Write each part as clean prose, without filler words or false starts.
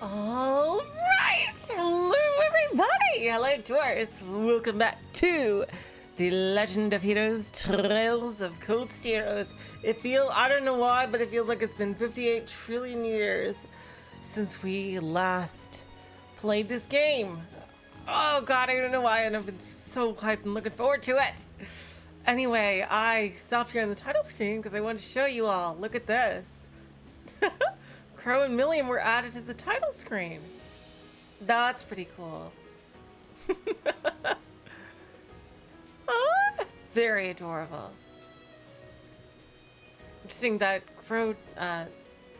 All right, hello everybody, hello tourists, welcome back to the Legend of Heroes Trails of Cold Steros. I don't know why, but it feels like it's been 58 trillion years since we last played this game. Oh god, I don't know why, and I've been so hyped and looking forward to it. Anyway, I stopped here on the title screen because I wanted to show you all. Look at this. Crow and Milliam were added to the title screen. That's pretty cool. Oh, very adorable. Interesting that Crow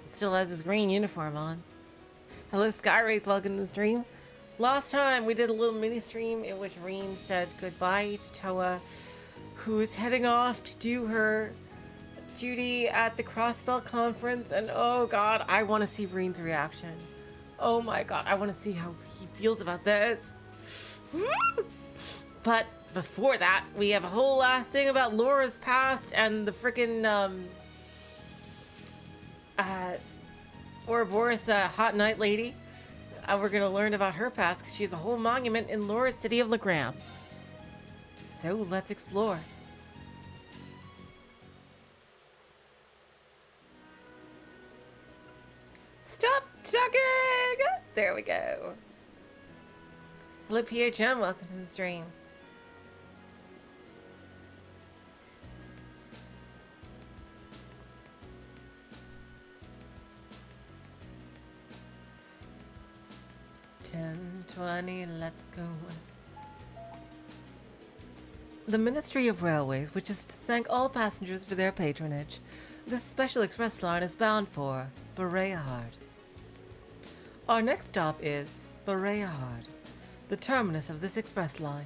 still has his green uniform on. Hello Skywraith, welcome to the stream. Last time we did a little mini stream in which Rean said goodbye to Towa, who is heading off to do her duty at the Crossbell conference, and oh god, I want to see Rean's reaction. Oh my god, I want to see how he feels about this. But before that, we have a whole last thing about Laura's past and the frickin' Ouroboros Hot Night Lady. We're gonna learn about her past because she has a whole monument in Laura's city of Legram. So let's explore. Stop talking! There we go. Hello PHM, welcome to the stream. $10.20, let's go. The Ministry of Railways wishes to thank all passengers for their patronage. This special express line is bound for Berehard. Our next stop is Berehard, the terminus of this express line.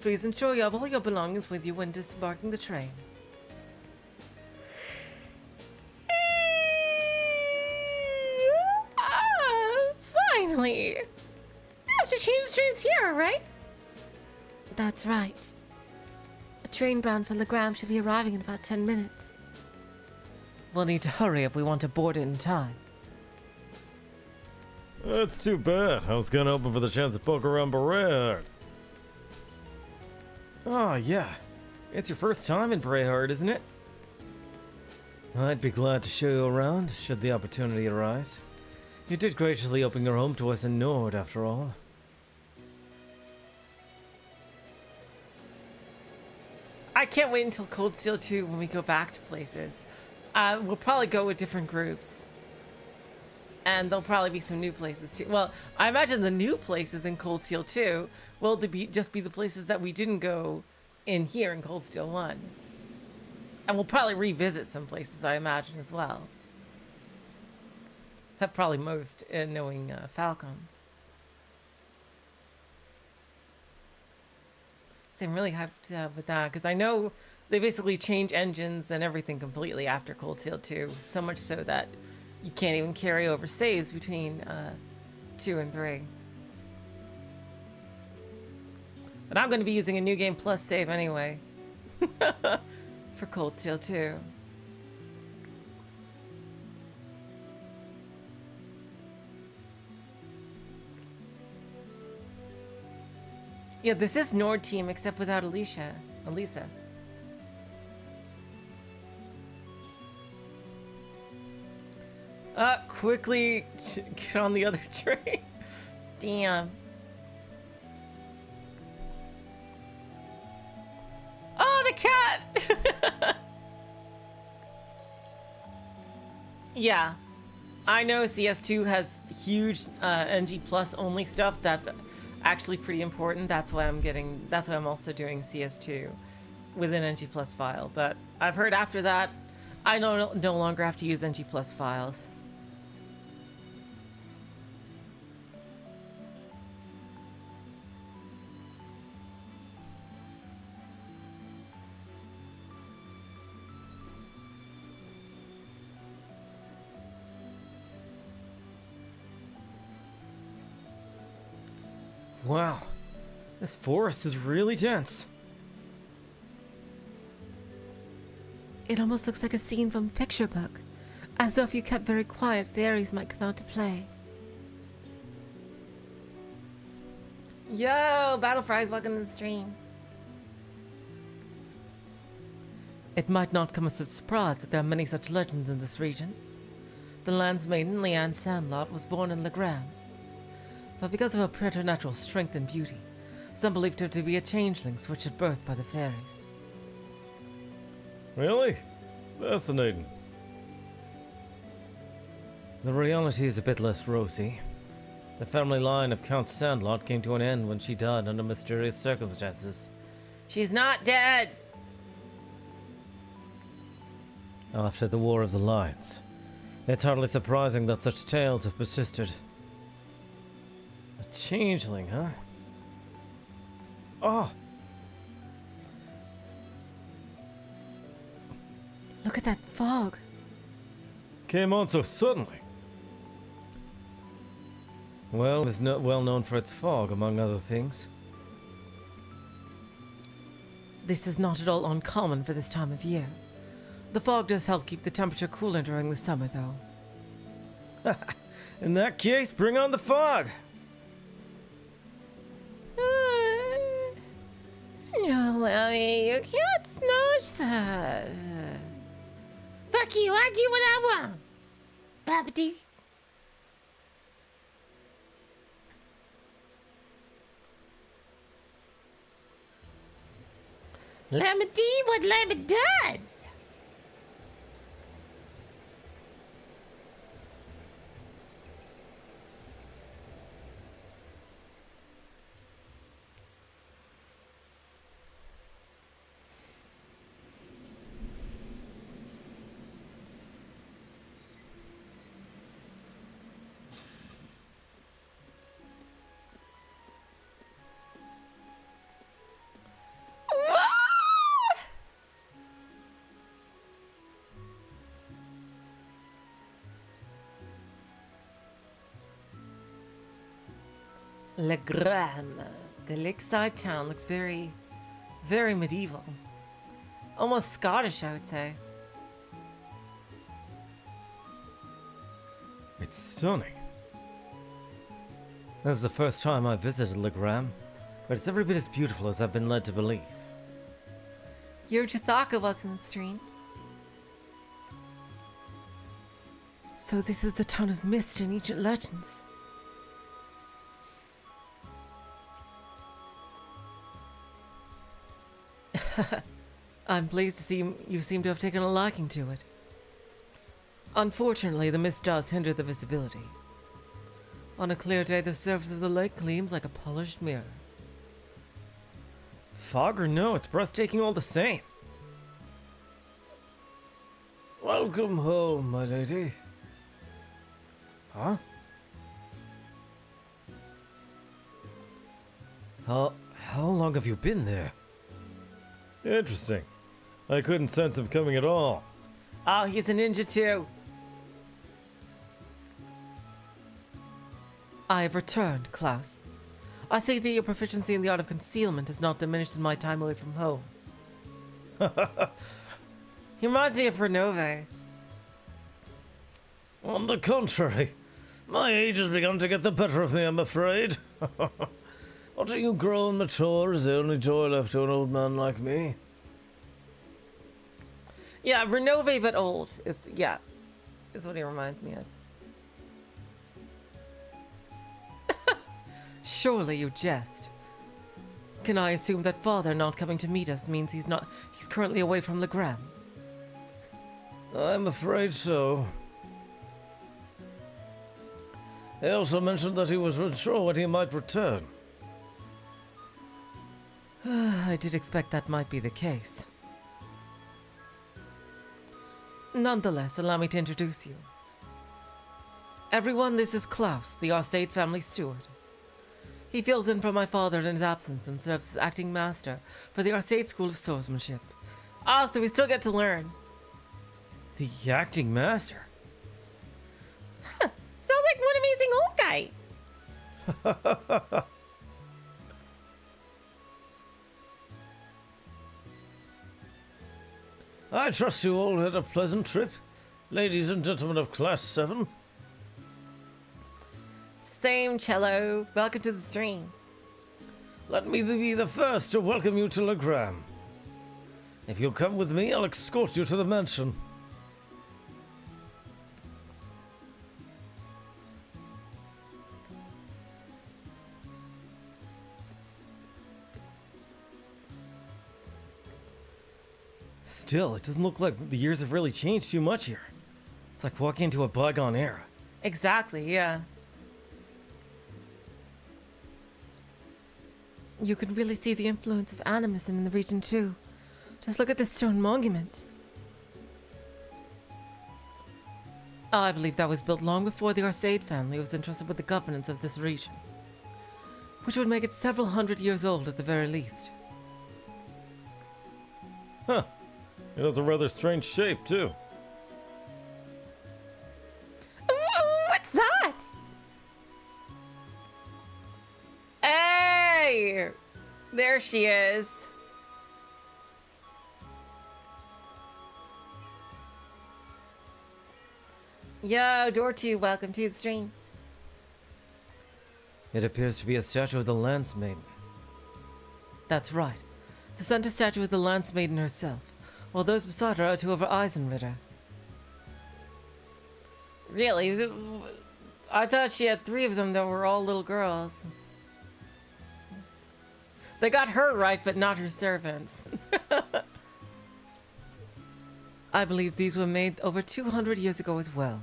Please ensure you have all your belongings with you when disembarking the train. Finally! I have to change trains here, right? That's right. A train bound for Legram should be arriving in about 10 minutes. We'll need to hurry if we want to board it in time. That's too bad. I was gonna open for the chance to poke around Berehard. Oh, yeah. It's your first time in Berehard, isn't it? I'd be glad to show you around, should the opportunity arise. You did graciously open your home to us in Nord, after all. I can't wait until Cold Steel 2 when we go back to places. We'll probably go with different groups. And there'll probably be some new places too. Well, I imagine the new places in Cold Steel 2 will just be the places that we didn't go in here in Cold Steel 1. And we'll probably revisit some places, I imagine, as well. Probably most in knowing Falcon. So I'm really hyped with that, because I know they basically change engines and everything completely after Cold Steel 2. So much so that you can't even carry over saves between 2 and 3. But I'm going to be using a New Game Plus save anyway. For Cold Steel 2. Yeah, this is Nord team except without Elisa. Quickly get on the other train. Damn. Oh, the cat! Yeah. I know CS2 has huge NG Plus only stuff that's actually pretty important. That's why I'm also doing CS2 with an NG Plus file. But I've heard after that, I no longer have to use NG Plus files. Wow, this forest is really dense. It almost looks like a scene from a picture book. As though if you kept very quiet, the fairies might come out to play. Yo, Battle Fries, welcome to the stream. It might not come as a surprise that there are many such legends in this region. The land's maiden, Leanne Sandlot, was born in Legram. But because of her preternatural strength and beauty, some believed her to be a changeling switched at birth by the fairies. Really? Fascinating. The reality is a bit less rosy. The family line of Count Sandlot came to an end when she died under mysterious circumstances. She's not dead. After the War of the Lions. It's hardly surprising that such tales have persisted. A changeling, huh? Oh! Look at that fog. Came on so suddenly. Well, it was well known for its fog, among other things. This is not at all uncommon for this time of year. The fog does help keep the temperature cooler during the summer, though. In that case, bring on the fog! No, Larry, you can't snatch that. Fuck you, I do what I want. Babidi. Let me do what Lemmy does. Legram. The lakeside town looks very, very medieval. Almost Scottish, I would say. It's stunning. This is the first time I visited Legram, but it's every bit as beautiful as I've been led to believe. You're Chithaka, welcome to the stream. So this is the town of mist in ancient legends. I'm pleased to see you seem to have taken a liking to it. Unfortunately, the mist does hinder the visibility. On a clear day, the surface of the lake gleams like a polished mirror. Fog or no, it's breathtaking all the same. Welcome home, my lady. Huh? How long have you been there? Interesting. I couldn't sense him coming at all. Oh, he's a ninja too. I have returned, Klaus. I see that your proficiency in the art of concealment has not diminished in my time away from home. He reminds me of Renove. On the contrary, my age has begun to get the better of me, I'm afraid. Watching you grow and mature is the only joy left to an old man like me. Yeah, Renove but old is what he reminds me of. Surely you jest. Can I assume that father not coming to meet us means he's currently away from Legram? I'm afraid so. He also mentioned that he was unsure when he might return. I did expect that might be the case. Nonetheless, allow me to introduce you. Everyone, this is Klaus, the Arseid family steward. He fills in for my father in his absence and serves as acting master for the Arseid School of Swordsmanship. Oh, so we still get to learn. The acting master? Huh, sounds like one amazing old guy. I trust you all had a pleasant trip, ladies and gentlemen of Class 7. Same cello. Welcome to the stream. let me be the first to welcome you to Legram. If you'll come with me, I'll escort you to the mansion. Still, it doesn't look like the years have really changed too much here. It's like walking into a bygone era. Exactly, yeah. You can really see the influence of animism in the region too. Just look at this stone monument. I believe that was built long before the Arseid family was entrusted with the governance of this region, which would make it several hundred years old at the very least. Huh. It has a rather strange shape, too. What's that? Hey! There she is. Yo, door 2, welcome to the stream. It appears to be a statue of the Lance Maiden. That's right. The center statue is the Lance Maiden herself, while those beside her are two of her Eisenritter. Really? I thought she had 3 of them that were all little girls. They got her right, but not her servants. I believe these were made over 200 years ago as well.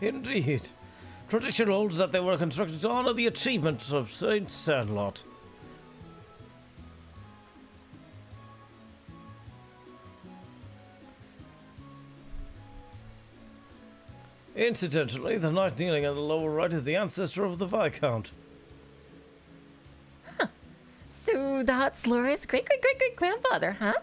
Indeed. Tradition holds that they were constructed to honor the achievements of Saint Sandlot. Incidentally, the knight kneeling in the lower right is the ancestor of the Viscount. So that's Laura's great-great-great-great-grandfather, huh?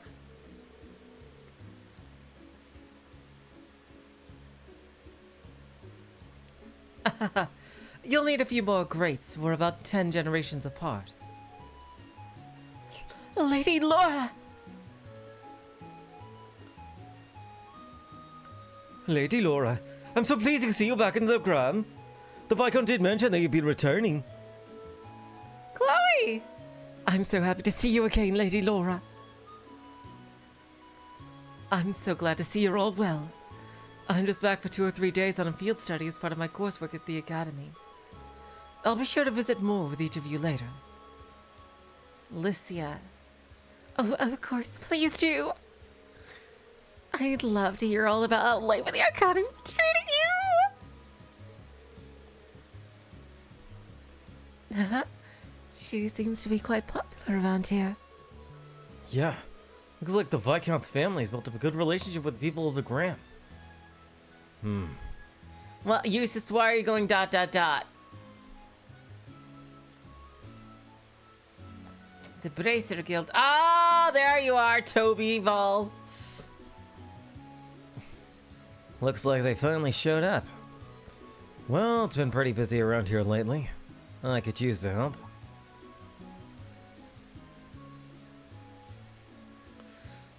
You'll need a few more greats. We're about 10 generations apart. Lady Laura! Lady Laura, I'm so pleased to see you back in the Legram. The Viscount did mention that you'd be returning. Chloe! I'm so happy to see you again, Lady Laura. I'm so glad to see you're all well. I'm just back for 2 or 3 days on a field study as part of my coursework at the academy. I'll be sure to visit more with each of you later. Licia. Oh, of course, please do. I'd love to hear all about how life at the academy is treating you. She seems to be quite popular around here. Yeah. Looks like the Viscount's family's built up a good relationship with the people of the Legram. Well, Eustace, why are you going ... The Bracer Guild. Ah, there you are, Toval. Looks like they finally showed up. Well, it's been pretty busy around here lately. I could use the help.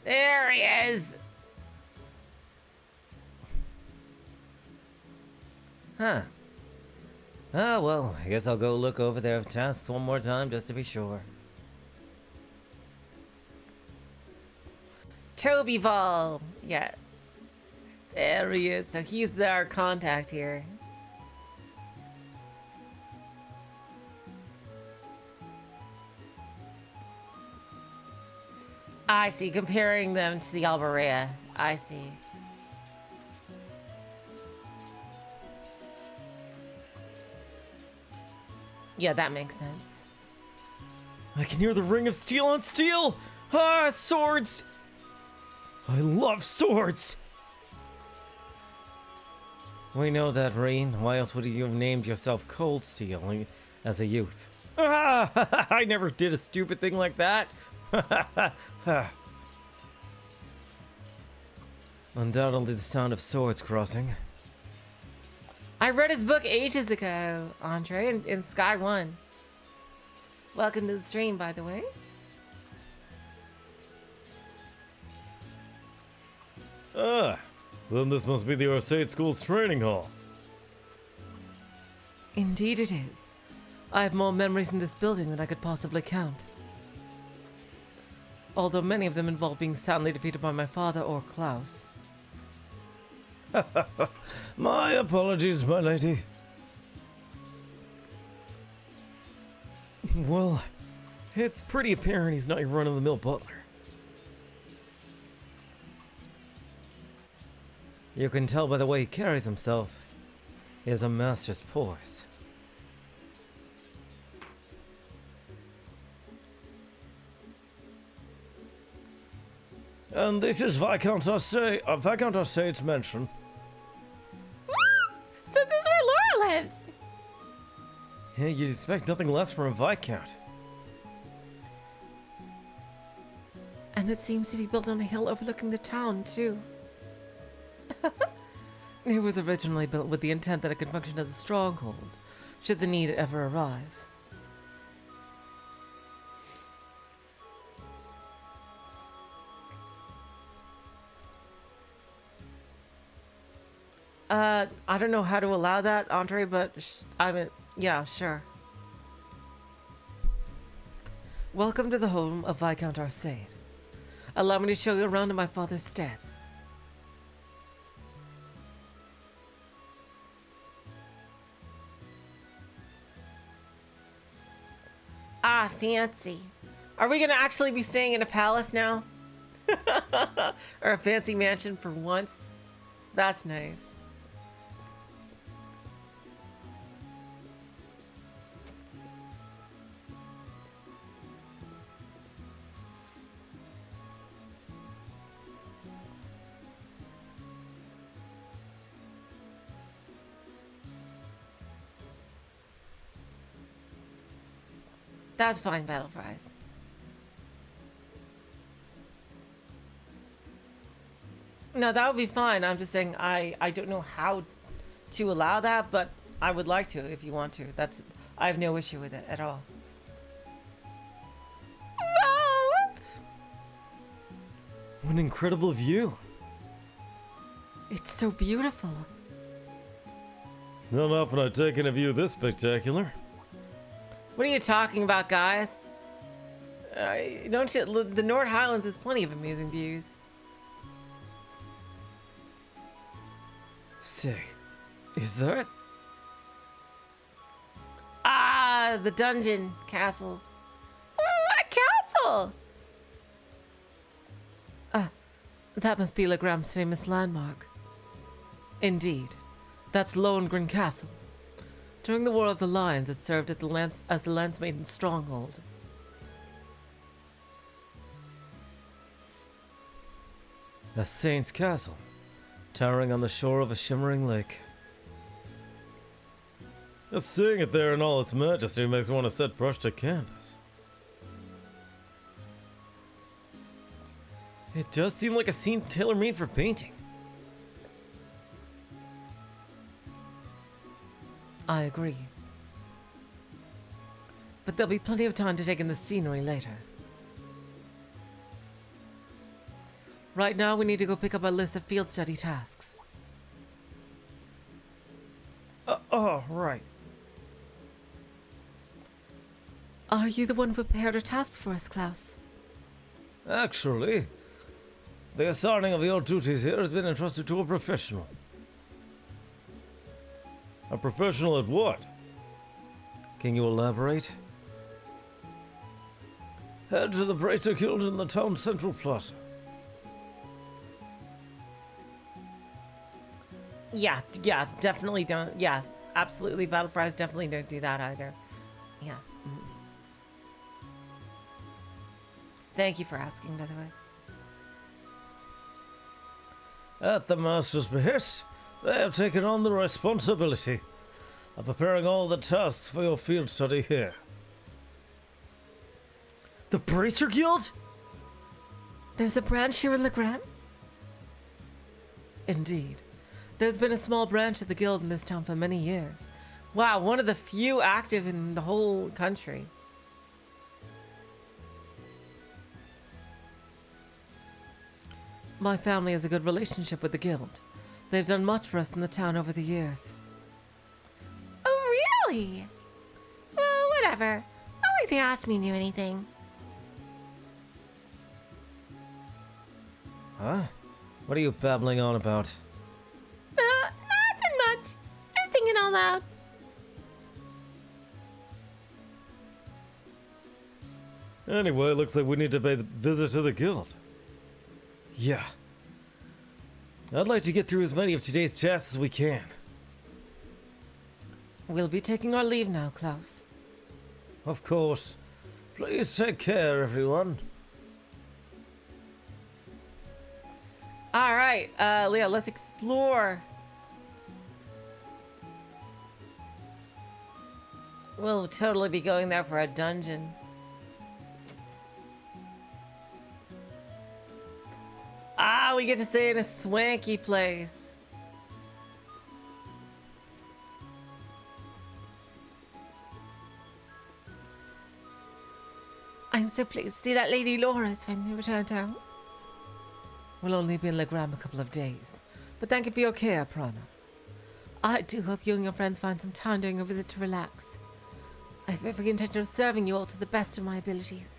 There he is. Huh. Oh, well, I guess I'll go look over their tasks one more time just to be sure. Toval. Yes. There he is. So he's our contact here. I see. Comparing them to the Alberea. I see. Yeah, that makes sense. I can hear the ring of steel on steel! Ah, swords! I love swords! We know that, Rean. Why else would you have named yourself Cold Steel as a youth? Ah! I never did a stupid thing like that! Undoubtedly the sound of swords crossing. I read his book ages ago, Andre, in Sky 1. Welcome to the stream, by the way. Ah, then this must be the Arseid School's training hall. Indeed it is. I have more memories in this building than I could possibly count. Although many of them involve being soundly defeated by my father or Klaus. My apologies, my lady. Well, it's pretty apparent he's not your run-of-the-mill butler. You can tell by the way he carries himself. He has a master's poise. And this is Viscount Arseid's mansion. So this is where Laura lives. Yeah, you'd expect nothing less from a Viscount. And it seems to be built on a hill overlooking the town, too. It was originally built with the intent that it could function as a stronghold, should the need ever arise. I don't know how to allow that, Andre, but I mean, yeah, sure. Welcome to the home of Viscount Arseid. Allow me to show you around in my father's stead. Ah, fancy. Are we gonna actually be staying in a palace now? Or a fancy mansion for once? That's nice. That's fine, Battle Fries. No, that would be fine. I'm just saying I don't know how to allow that, but I would like to if you want to. I have no issue with it at all. Whoa! What an incredible view. It's so beautiful. Not often I take in a view this spectacular. What are you talking about, guys? Don't you? The North Highlands has plenty of amazing views. Say, is that? Ah, the dungeon castle. What castle? That must be Legram's famous landmark. Indeed, that's Lohengrin Castle. During the War of the Lions, it served as the Landsmaiden's stronghold. A saint's castle, towering on the shore of a shimmering lake. Just seeing it there in all its majesty makes me want to set brush to canvas. It does seem like a scene tailor-made for painting. I agree. But there'll be plenty of time to take in the scenery later. Right now, we need to go pick up a list of field study tasks. Right. Are you the one who prepared a task for us, Klaus? Actually, the assigning of your duties here has been entrusted to a professional. A professional at what? Can you elaborate? Head to the Praetor Guild in the town central plaza. Yeah, definitely don't. Yeah, absolutely. Battle Fries definitely don't do that either. Yeah. Mm. Thank you for asking, by the way. At the Master's behest, they have taken on the responsibility of preparing all the tasks for your field study here. The Bracer Guild? There's a branch here in Legram? Indeed. There's been a small branch of the guild in this town for many years. Wow, one of the few active in the whole country. My family has a good relationship with the guild. They've done much for us in the town over the years. Oh, really? Well, whatever. Not like they asked me to do anything. Huh? What are you babbling on about? Nothing much. Just thinking out loud. Anyway, looks like we need to pay the visit to the guild. Yeah. I'd like to get through as many of today's tasks as we can. We'll be taking our leave now, Klaus. Of course. Please take care, everyone. Alright, Leah, let's explore. We'll totally be going there for a dungeon. Ah, we get to stay in a swanky place. I'm so pleased to see that Lady Laura has finally returned home. We'll only be in Legram a couple of days, but thank you for your care, Prana. I do hope you and your friends find some time during your visit to relax. I have every intention of serving you all to the best of my abilities.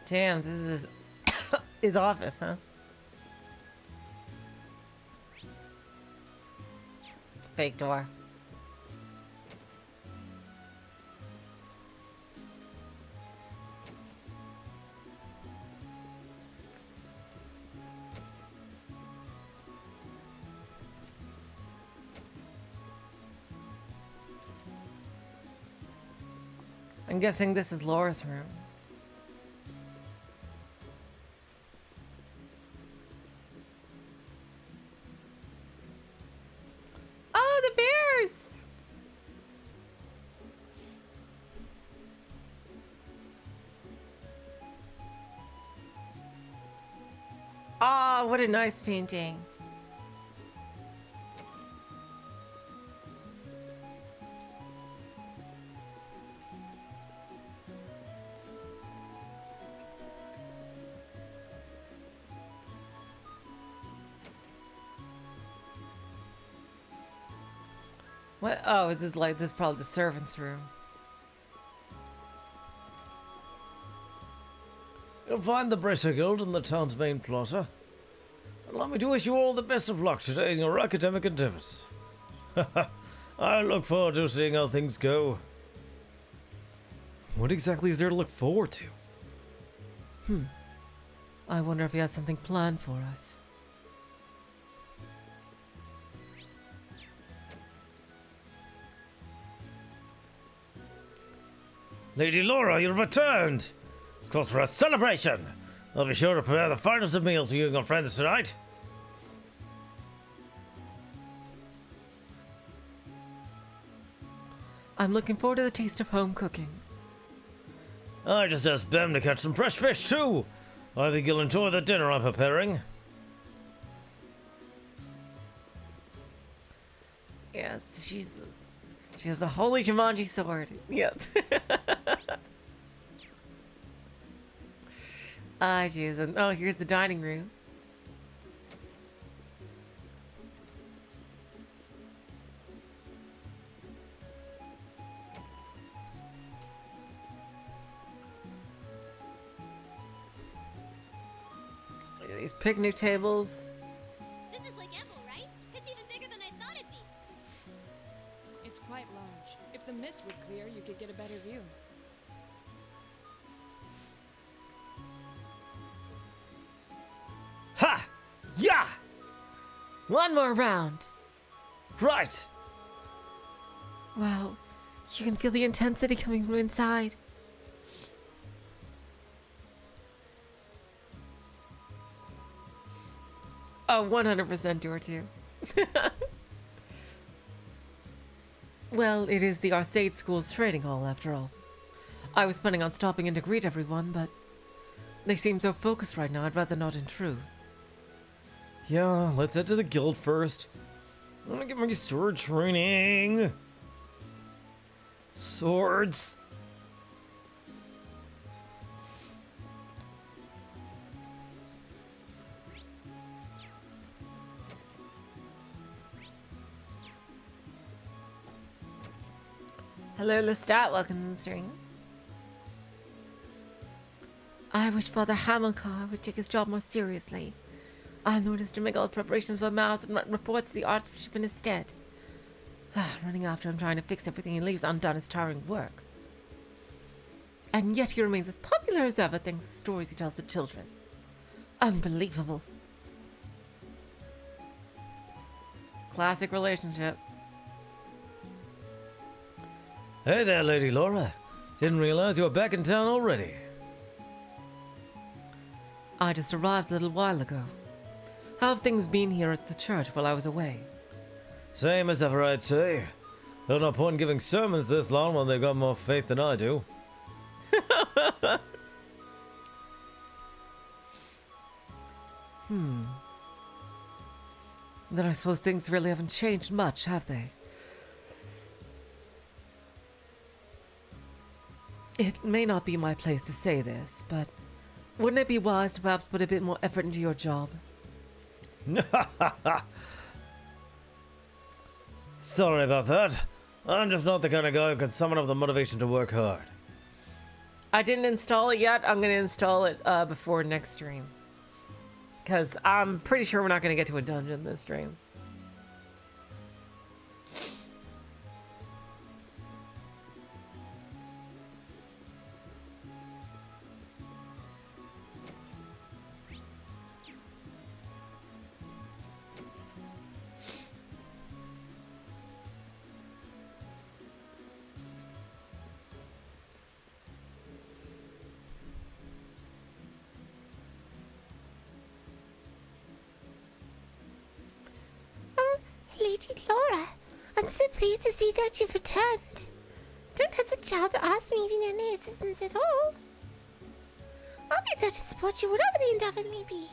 Damn, this is his office, huh? Fake door. I'm guessing this is Laura's room. Oh, the bears! Ah, what a nice painting. What? Oh, is this like, this is probably the servant's room. You'll find the Bresser Guild in the town's main plaza. Allow me to wish you all the best of luck today in your academic endeavors. I look forward to seeing how things go. What exactly is there to look forward to? I wonder if he has something planned for us. Lady Laura, you've returned! It's close for a celebration! I'll be sure to prepare the finest of meals for you and your friends tonight. I'm looking forward to the taste of home cooking. I just asked Bem to catch some fresh fish too. I think you'll enjoy the dinner I'm preparing. Yes, she has the holy Jumanji sword. Yep. Ah, jeez. And oh, here's the dining room. Look at these picnic tables. This is Lake Ethel, right? It's even bigger than I thought it'd be. It's quite large. If the mist would clear, you could get a better view. Ha! Yeah! One more round. Right! Wow, you can feel the intensity coming from inside. Oh, 100% door too. Well, it is the Arseid School's trading hall, after all. I was planning on stopping in to greet everyone, but they seem so focused right now, I'd rather not intrude. Yeah, let's head to the guild first. I want to get my sword training. Swords. Hello, Lestat. Welcome to the stream. I wish Father Hamilcar would take his job more seriously. I noticed to make all preparations for Mass and write reports to the Archbishop in his stead. Running after him trying to fix everything he leaves undone is tiring work. And yet he remains as popular as ever thanks to the stories he tells the children. Unbelievable. Classic relationship. Hey there, Lady Laura. Didn't realize you were back in town already. I just arrived a little while ago. How have things been here at the church while I was away? Same as ever, I'd say. There's no point in giving sermons this long when they've got more faith than I do. Then I suppose things really haven't changed much, have they? It may not be my place to say this, but wouldn't it be wise to perhaps put a bit more effort into your job? Sorry about that. I'm just not the kind of guy who can summon up the motivation to work hard. I didn't install it yet. I'm going to install it before next stream. Because I'm pretty sure we're not going to get to a dungeon this stream. Lady Laura, I'm so pleased to see that you've returned. Don't hesitate to ask me if you need any assistance at all. I'll be there to support you whatever the endeavors may be.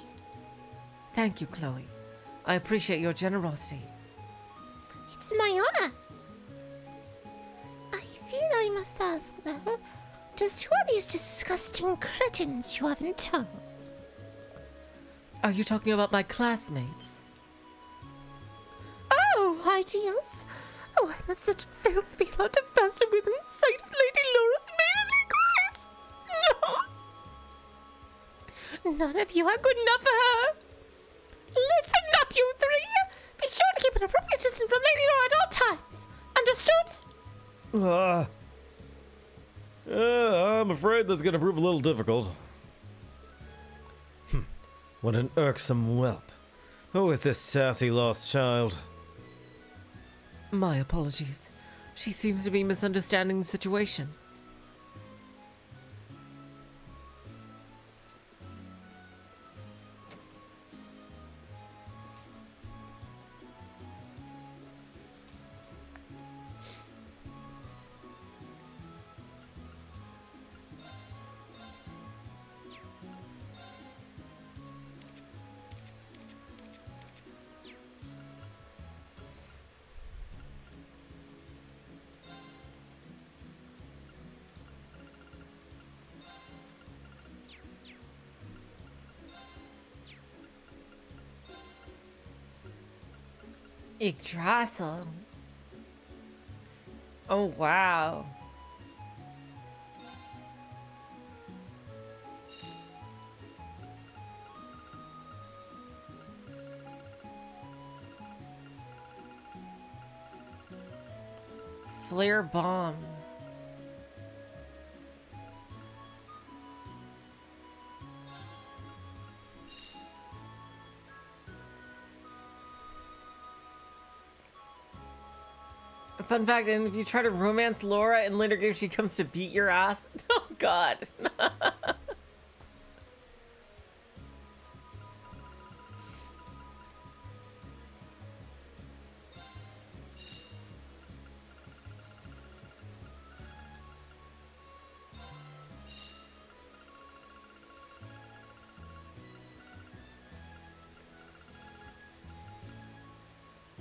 Thank you, Chloe. I appreciate your generosity. It's my honor. I feel I must ask, though, just who are these disgusting cretins you haven't told? Are you talking about my classmates? Oh, hi, Dios. Oh, I'm such filth be allowed to pass within sight of Lady Laura's maidenly grace. No! None of you are good enough for her. Listen up, you three. Be sure to keep an appropriate distance from Lady Laura at all times. Understood? I'm afraid that's going to prove a little difficult. What an irksome whelp. Who is this sassy lost child? My apologies. She seems to be misunderstanding the situation. Yggdrasil. Oh, wow. Flare bomb. Fun fact, and if you try to romance Laura in later games, she comes to beat your ass. Oh, God.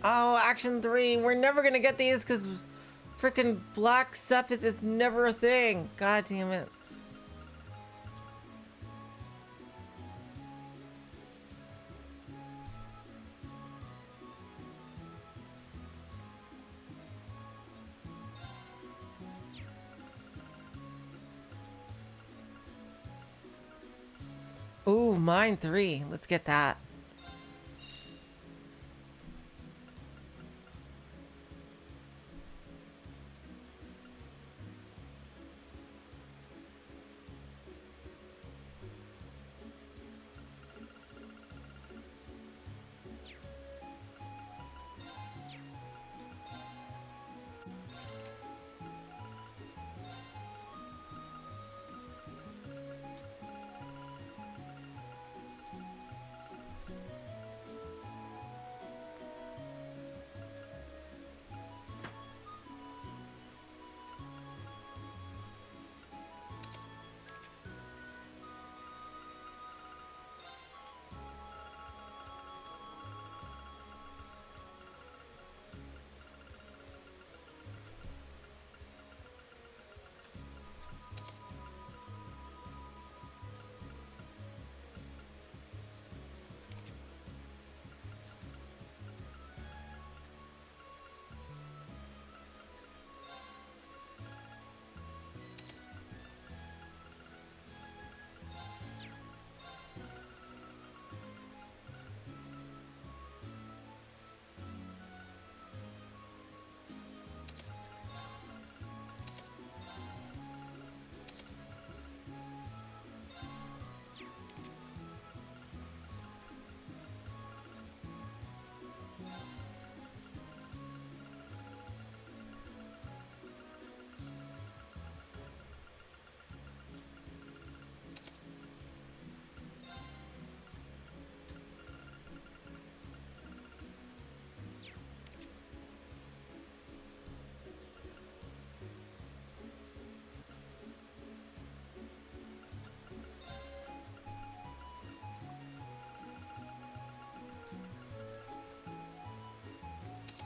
Oh, Action 3. We're never gonna get these because freaking Black Sepith is never a thing. God damn it. Ooh, mine 3. Let's get that.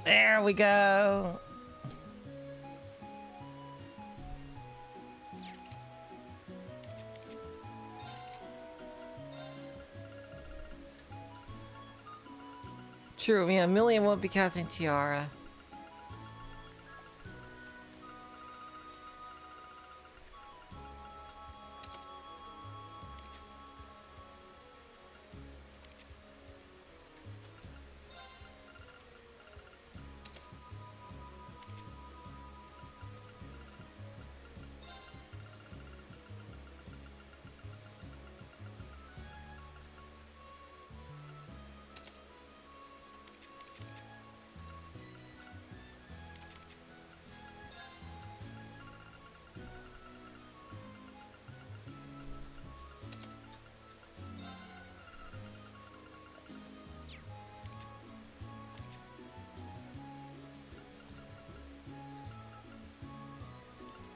There we go. True, yeah, Million won't be casting Tiara.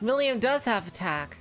Milliam does have attack.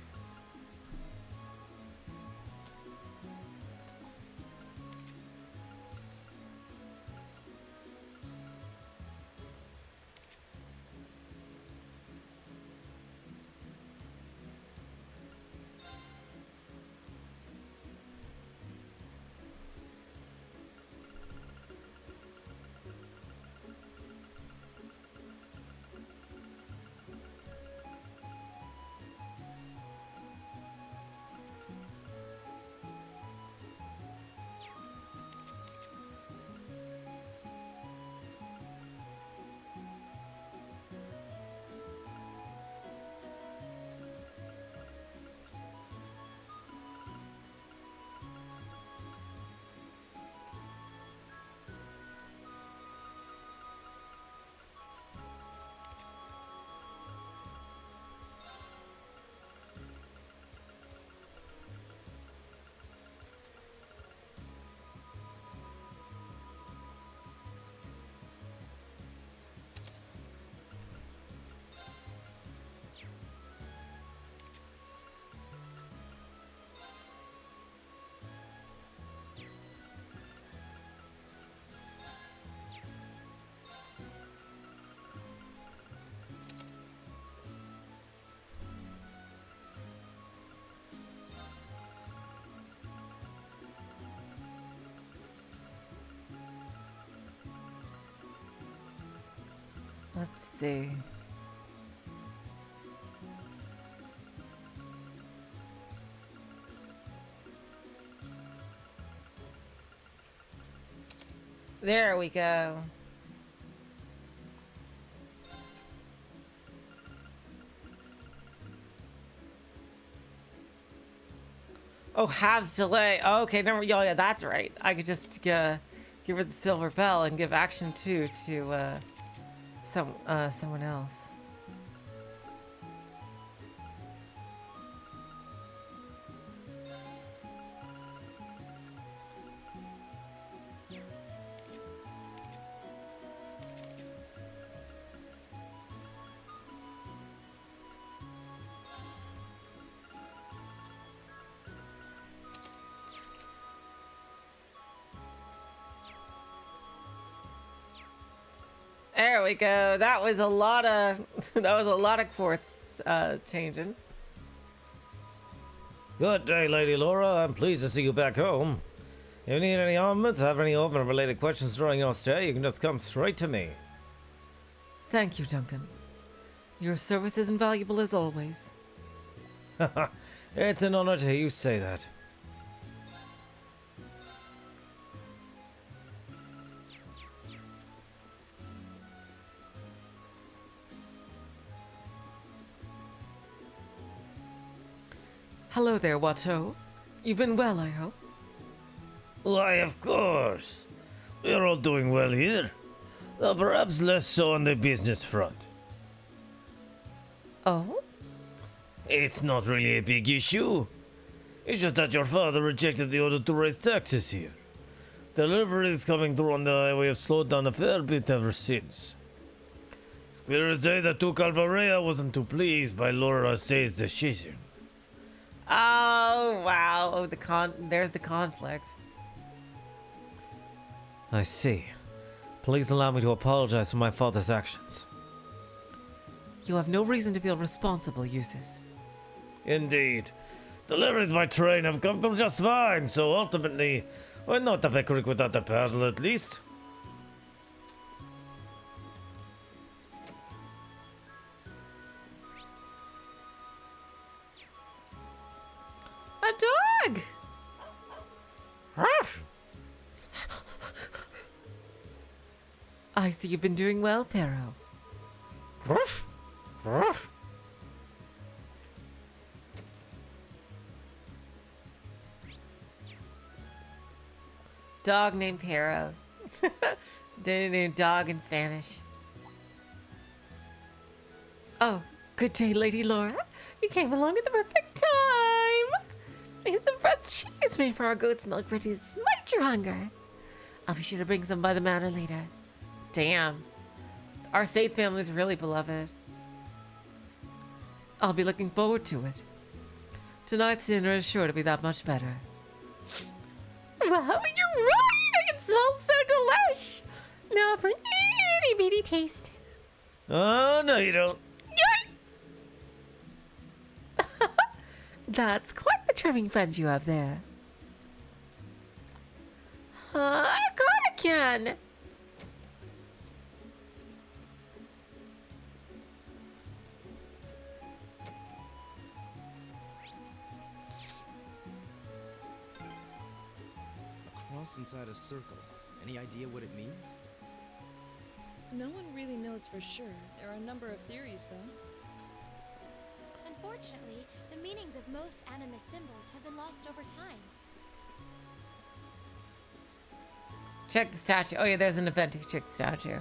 Let's see. There we go. Oh, halves delay. Oh, okay, never. Oh, yeah, that's right. I could just give her the silver bell and give action 2 to someone else. There we go. That was a lot of quartz changing. Good day, Lady Laura. I'm pleased to see you back home. If you need any armaments, have any Orbment-related questions during your stay, you can just come straight to me. Thank you, Duncan. Your service is invaluable as always. It's an honor to hear you say that. Hello there, Watteau. You've been well, I hope. Why, of course. We're all doing well here. Though perhaps less so on the business front. Oh? It's not really a big issue. It's just that your father rejected the order to raise taxes here. Deliveries coming through on the highway have slowed down a fair bit ever since. It's clear as day that Ducal Barea wasn't too pleased by Laura Arseid's decision. Oh wow! Oh, there's the conflict. I see. Please allow me to apologize for my father's actions. You have no reason to feel responsible, Eustace. Indeed. Deliveries by train have come through just fine, so ultimately, we're not a creek without a paddle at least. A dog! Ruff! I see you've been doing well, Pero. Ruff! Ruff! Dog named Pero. Named dog in Spanish. Oh, good day, Lady Laura. You came along at the perfect time. Here's some fresh cheese made for our goat's milk ready to smite your hunger. I'll be sure to bring some by the manor later. Damn. Our Arseid family's really beloved. I'll be looking forward to it. Tonight's dinner is sure to be that much better. Wow, you're right! I can smell so delish! Now for an itty bitty taste. Oh, no you don't. That's quite the charming friend you have there. I got a can. A cross inside a circle. Any idea what it means? No one really knows for sure. There are a number of theories, though. Unfortunately, the meanings of most animist symbols have been lost over time. Check the statue. Oh yeah, there's an event to check the statue.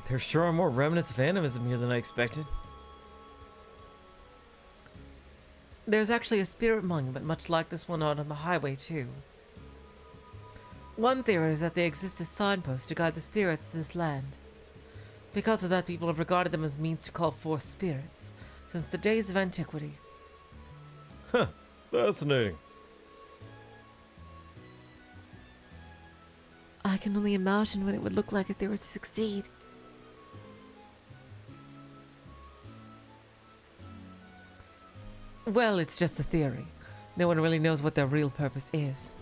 There sure are more remnants of animism here than I expected. There's actually a spirit monument much like this one out on the highway, too. One theory is that they exist as signposts to guide the spirits to this land. Because of that, people have regarded them as means to call forth spirits since the days of antiquity. Huh, fascinating. I can only imagine what it would look like if they were to succeed. Well, it's just a theory. No one really knows what their real purpose is.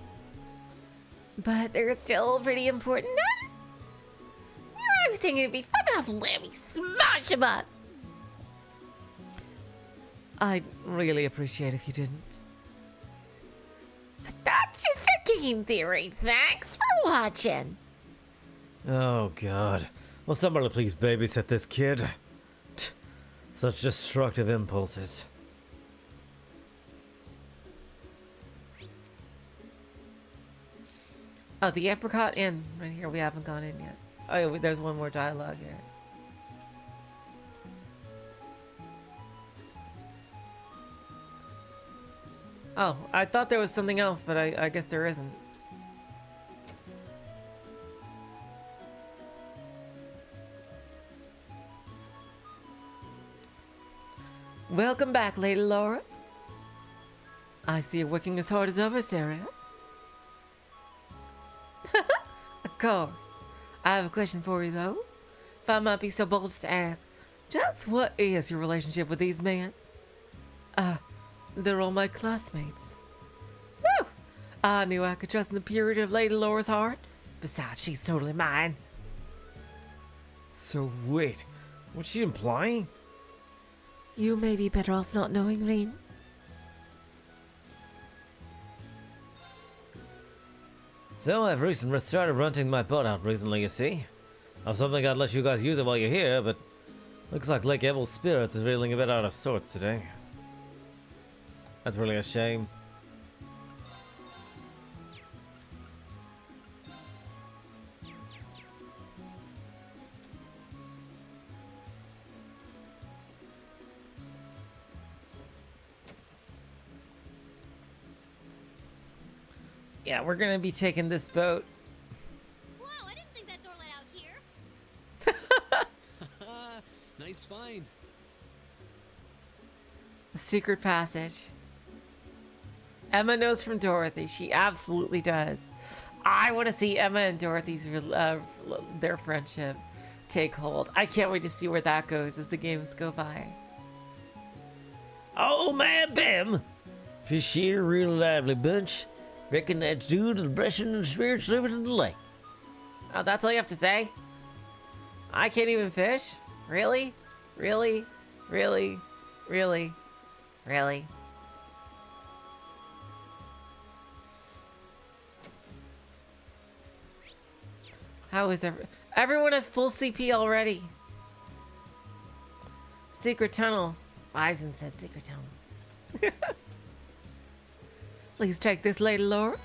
But they're still pretty important. I was thinking it'd be fun to have Lammy smash him up. I'd really appreciate if you didn't. But that's just a game theory. Thanks for watching. Oh, God. Will somebody please babysit this kid? Such destructive impulses. Oh, the Apricot Inn right here. We haven't gone in yet. Oh, yeah, there's one more dialogue here. Oh, I thought there was something else, but I guess there isn't. Welcome back, Lady Laura. I see you're working as hard as ever, Sarah. Of course. I have a question for you, though. If I might be so bold as to ask, just what is your relationship with these men? They're all my classmates. Woo! I knew I could trust in the purity of Lady Laura's heart. Besides, she's totally mine. So wait, what's she implying? You may be better off not knowing, Rean. So I've recently started renting my boat out recently, you see. I was hoping I'd let you guys use it while you're here, but looks like Lake Evil's spirits is feeling a bit out of sorts today. That's really a shame. Yeah, we're gonna be taking this boat. Wow, I didn't think that door led out here. Nice find. A secret passage. Emma knows from Dorothy. She absolutely does. I want to see Emma and Dorothy's their friendship take hold. I can't wait to see where that goes as the games go by. Oh man, Bim! Fish here, real lively bunch. Reckon that's due to the blessing of the spirits living in the lake. Oh, that's all you have to say? I can't even fish? Really? Really? Really? Really? Really? How is everyone has full CP already? Secret tunnel. Bison said secret tunnel. Please take this, Lady Laura.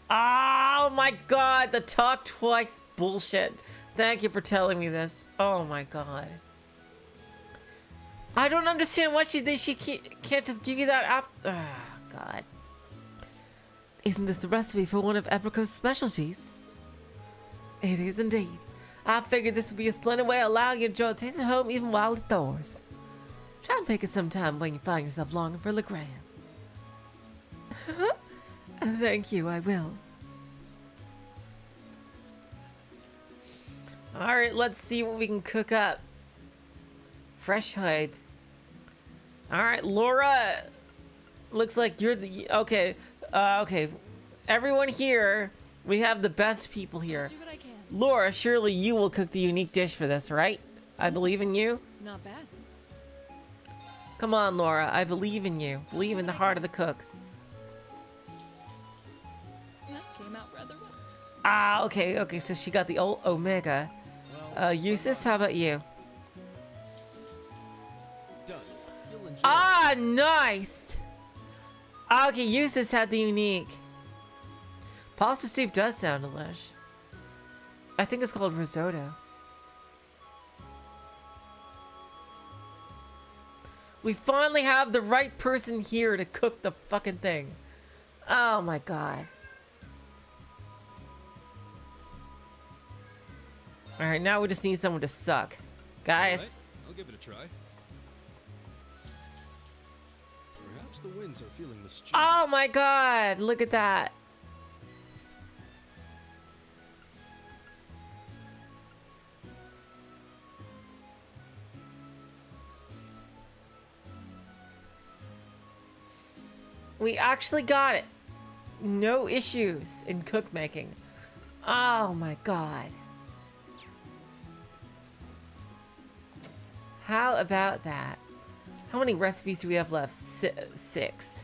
Oh my god, the talk twice bullshit. Thank you for telling me this. Oh my god. I don't understand why she can't just give you that after. Oh god. Isn't this the recipe for one of Epico's specialties? It is indeed. I figured this would be a splendid way of allowing you to enjoy the taste at home even while it thaws. Try and make it sometime when you find yourself longing for Legram. Thank you, I will. Alright, let's see what we can cook up. Fresh hide. Alright, Laura. Looks like you're the... Okay. Okay. Everyone here, we have the best people here. Do what I can. Laura, surely you will cook the unique dish for this, right? I believe in you. Not bad. Come on, Laura. I believe in you. Believe in the heart of the cook. That came out rather well. Ah, okay, okay. So she got the old Omega. Eustace, how about you? Done. You'll enjoy Ah, nice. Okay, Eustace had the unique. Pasta soup does sound delish. I think it's called risotto. We finally have the right person here to cook the fucking thing. Oh my god. Alright, now we just need someone to suck. Guys. Alright, I'll give it a try. Perhaps the winds are feeling mischievous. Oh my god, look at that. We actually got it. No issues in cook making. Oh my god. How about that? How many recipes do we have left? 6.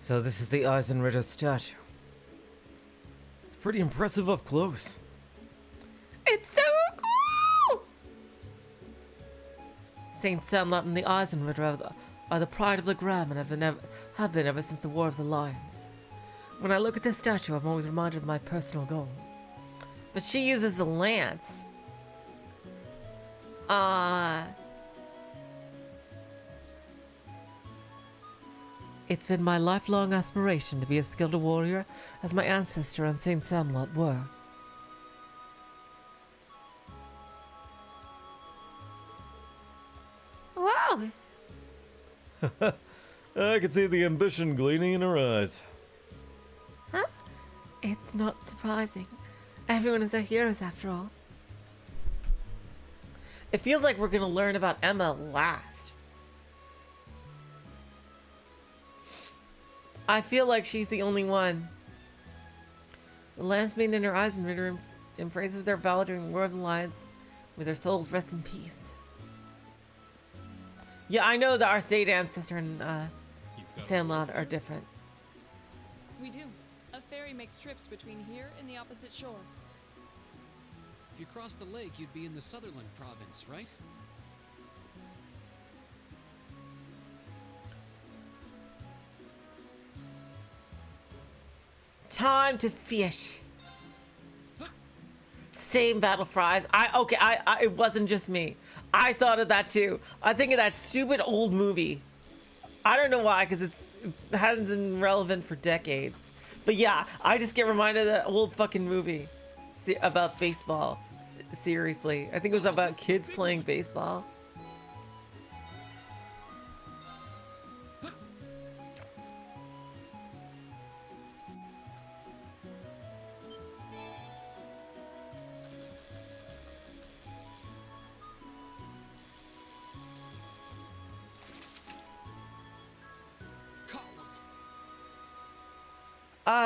So this is the Eisenritter statue. It's pretty impressive up close. It's so cool! Saint Sandlot and the Eisenritter are the pride of Legram and have been ever since the War of the Lions. When I look at this statue, I'm always reminded of my personal goal. But she uses a lance. It's been my lifelong aspiration to be as skilled a warrior as my ancestor and Saint Sandlot were. Wow! I can see the ambition gleaming in her eyes. Huh? It's not surprising. Everyone is their heroes after all. It feels like we're gonna learn about Emma last. I feel like she's the only one. The lance maiden and her Eisenritter embraces their valor during the War of the Lions. May their souls rest in peace. Yeah, I know the Arseid ancestor and Sandlot are different. We do. A ferry makes trips between here and the opposite shore. If you cross the lake, you'd be in the Sutherland province, right? Time to fish. Same battle fries. It wasn't just me. I thought of that too. I think of that stupid old movie. I don't know why, because it hasn't been relevant for decades. But yeah, I just get reminded of that old fucking movie about baseball. Seriously, I think it was about kids playing baseball.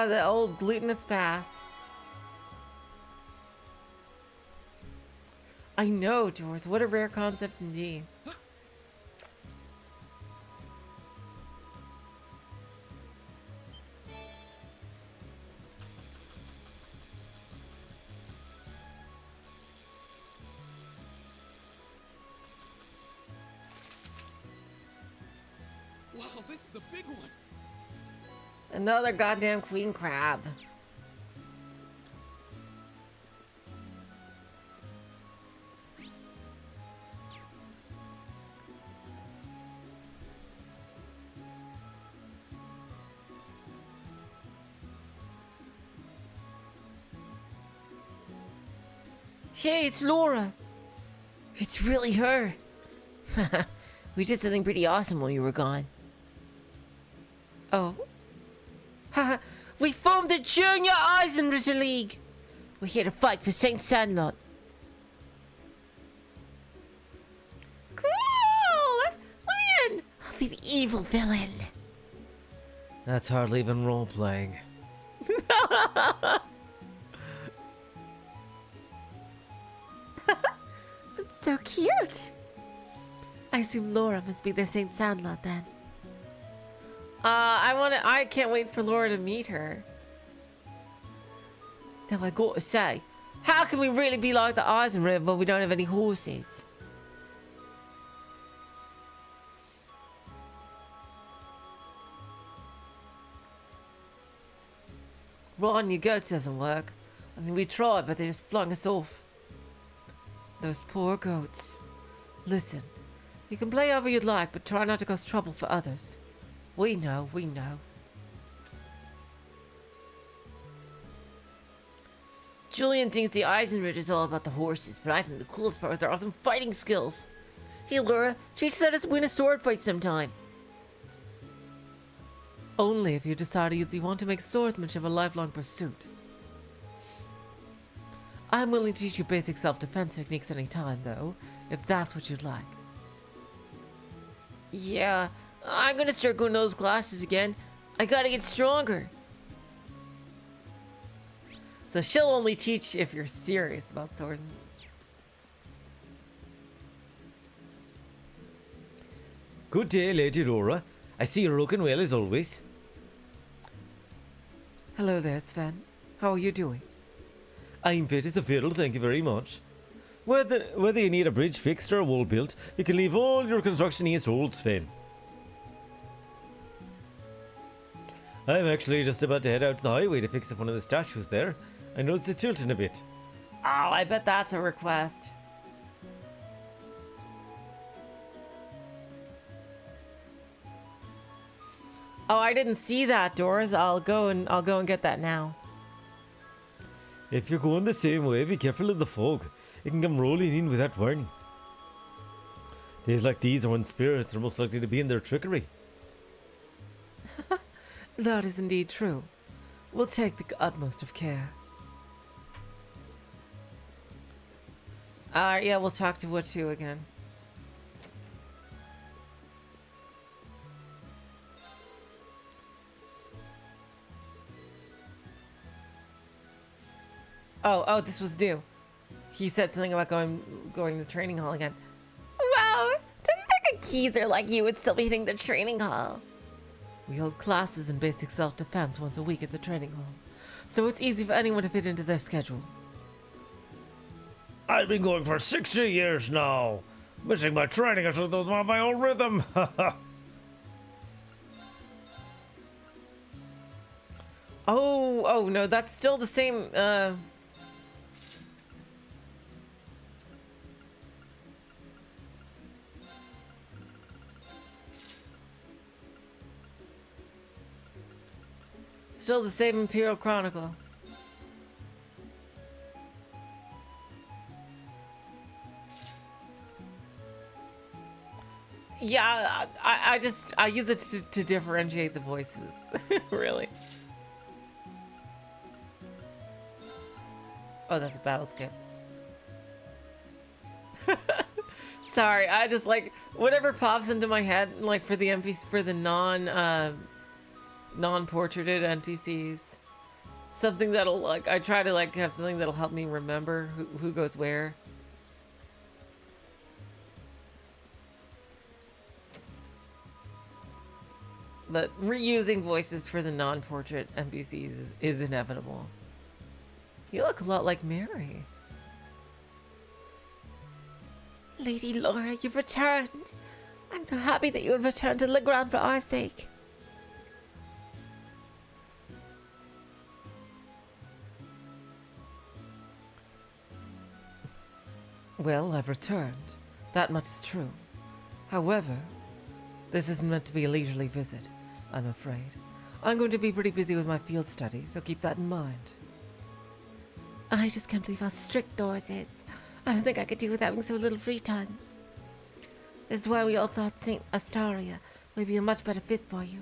The old glutinous pass. I know, George. What a rare concept indeed. Wow, this is a big one. Another goddamn queen crab. Hey, it's Laura. It's really her. We did something pretty awesome while you were gone. Oh. Haha, we formed the Junior Eisenritter League. We're here to fight for Saint Sandlot. Cool! Win! I'll be the evil villain. That's hardly even role-playing. That's so cute. I assume Laura must be their Saint Sandlot then. I can't wait for Laura to meet her. Though I gotta say, how can we really be like the Eisenritter when we don't have any horses? Riding your goats doesn't work. I mean, we tried, but they just flung us off. Those poor goats. Listen, you can play however you'd like, but try not to cause trouble for others. We know, we know. Julian thinks the Eisenritter is all about the horses, but I think the coolest part is their awesome fighting skills. Hey Laura, teach us how to win a sword fight sometime. Only if you decided you want to make swordsmanship a lifelong pursuit. I'm willing to teach you basic self-defense techniques any time, though, if that's what you'd like. Yeah, I'm gonna start going to those classes again. I gotta get stronger. So she'll only teach if you're serious about swords. Good day, Lady Laura. I see you're looking well as always. Hello there, Sven. How are you doing? I'm fit as a fiddle, thank you very much. Whether you need a bridge fixed or a wall built, you can leave all your construction needs to old Sven. I'm actually just about to head out to the highway to fix up one of the statues there. I noticed it tilting a bit. Oh, I bet that's a request. Oh, I didn't see that, Doors. I'll go and get that now. If you're going the same way, be careful of the fog. It can come rolling in without warning. Days like these are when spirits are most likely to be in their trickery. That is indeed true. We'll take the utmost of care. Yeah, we'll talk to Watu again. Oh, this was new. He said something about going to the training hall again. Wow, didn't think a geezer like you would still be hitting the training hall. We hold classes in basic self-defense once a week at the training hall, so it's easy for anyone to fit into their schedule. I've been going for 60 years now. Missing my training until those my old rhythm. Oh no, that's still the same. Still the same Imperial Chronicle. Yeah, I use it to differentiate the voices. Really. Oh, that's a battle skip. Sorry, I just like whatever pops into my head, like for the NPC, for the non-portraited NPCs. Something that'll like, I try to like have something that'll help me remember who goes where. But reusing voices for the non-portrait NPCs is inevitable. You look a lot like Mary. Lady Laura, you've returned. I'm so happy that you have returned to Legram for our sake. Well, I've returned. That much is true. However, this isn't meant to be a leisurely visit, I'm afraid. I'm going to be pretty busy with my field study, so keep that in mind. I just can't believe how strict Doris is. I don't think I could do with having so little free time. This is why we all thought St. Astaria would be a much better fit for you.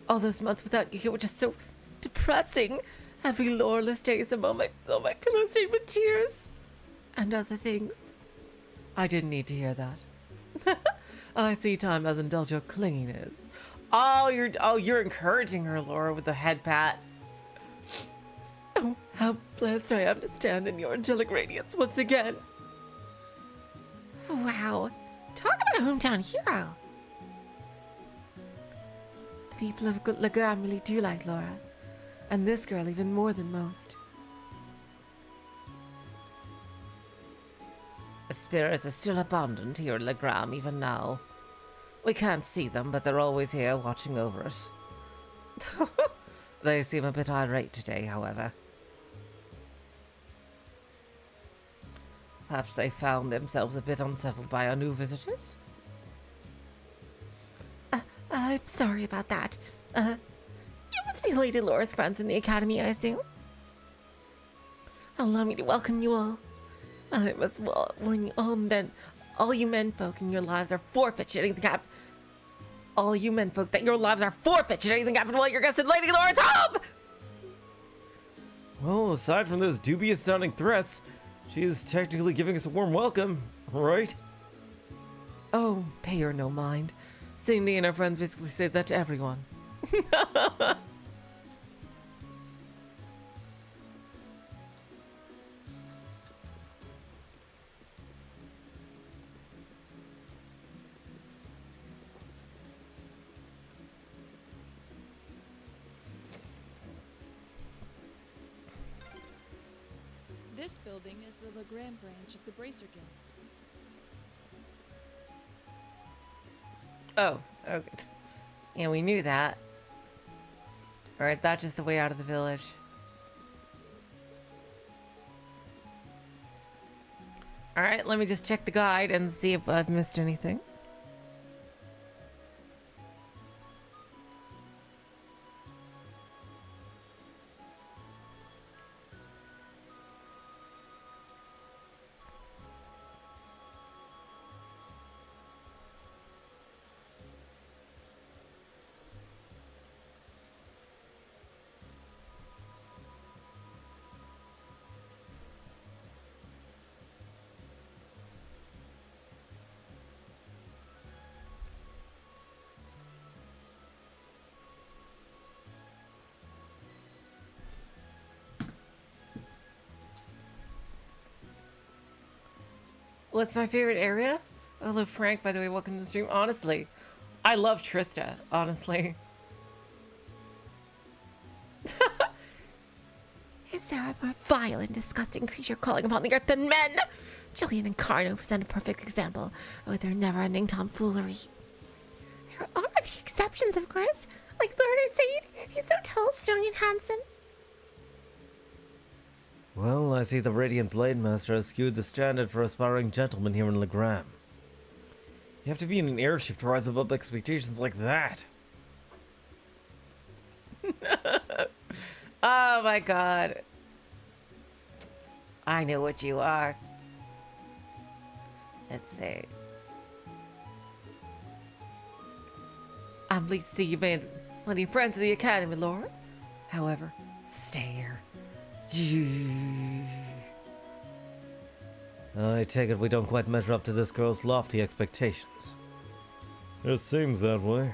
All those months without you here were just so depressing. Every loreless day is on my pillow stained with tears. And other things. I didn't need to hear that. I see time hasn't dealt your clinginess. Oh, you're encouraging her, Laura, with the head pat. Oh, how blessed I am to stand in your angelic radiance once again. Wow. Talk about a hometown hero. The people of Legram really do like Laura. And this girl even more than most. The spirits are still abundant here at Legram even now. We can't see them, but they're always here watching over us. They seem a bit irate today, however. Perhaps they found themselves a bit unsettled by our new visitors? I'm sorry about that. You must be Lady Laura's friends in the academy, I assume? Allow me to welcome you all. I must warn you, all you menfolk in your lives are forfeit should anything happen. All you menfolk that your lives are forfeit should anything happen while you're guests in Lady Laura's home! Well, aside from those dubious sounding threats, she is technically giving us a warm welcome, right? Oh, pay her no mind. Cindy and her friends basically say that to everyone. This building is the Legram branch of the Bracer Guild. Oh, okay. Yeah, we knew that. Alright, that's just the way out of the village. Alright, let me just check the guide and see if I've missed anything. What's my favorite area? Hello, Frank, by the way, welcome to the stream. Honestly, I love Trista, honestly. Is there a more vile and disgusting creature calling upon the earth than men? Jillian and Carno present a perfect example of their never-ending tomfoolery. There are a few exceptions, of course, like Lord Arseid. He's so tall, strong, and handsome. Well, I see the Radiant Blade Master has skewed the standard for aspiring gentlemen here in Legram. You have to be in an airship to rise above expectations like that. Oh my god. I know what you are. Let's see. I'm pleased to see you made plenty of friends at the academy, Laura. However, stay here. I take it we don't quite measure up to this girl's lofty expectations. It seems that way.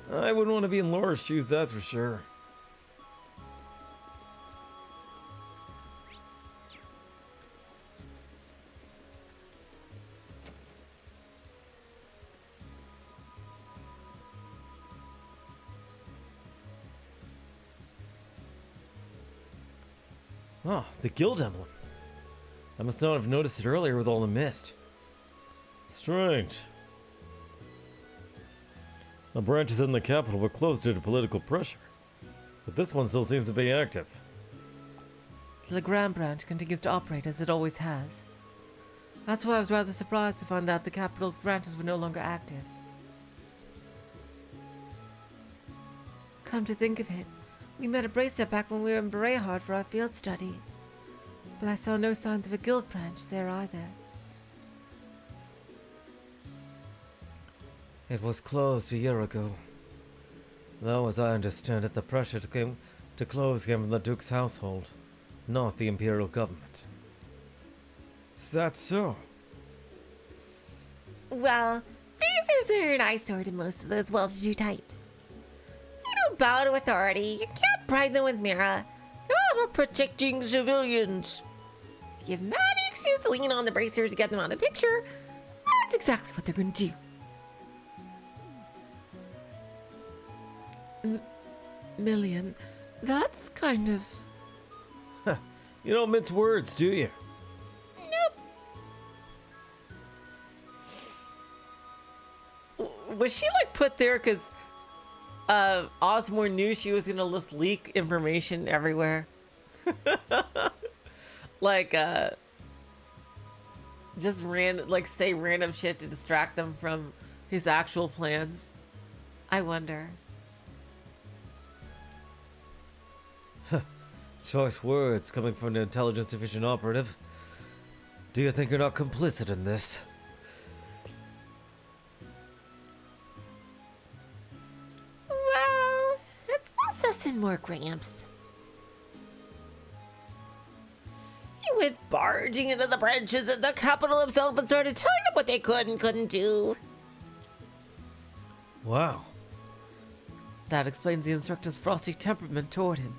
I wouldn't want to be in Laura's shoes, that's for sure. Oh, the guild emblem. I must not have noticed it earlier with all the mist. Strange. The branches in the capital were closed due to political pressure, but this one still seems to be active. The Legram branch continues to operate as it always has. That's why I was rather surprised to find out the capital's branches were no longer active. Come to think of it, we met a bracer back when we were in Berehard for our field study. But I saw no signs of a guild branch there either. It was closed a year ago. Though, as I understand it, the pressure to close came from the Duke's household, not the Imperial government. Is that so? Well, phasers are an eyesore to most of those well-to-do types. You don't bow to authority. You can't bribe them with Mira. They're all about protecting civilians. If you have any excuse to lean on the bracers to get them out of the picture, that's exactly what they're going to do. Million, that's kind of... You don't mince words, do you? Was she like put there because Osmore knew she was gonna just leak information everywhere? Like just say random shit to distract them from his actual plans. I wonder. Choice words coming from an intelligence division operative. Do you think you're not complicit in this? Well, it's less us and more Gramps. He went barging into the branches at the capital himself and started telling them what they could and couldn't do. Wow. That explains the instructor's frosty temperament toward him.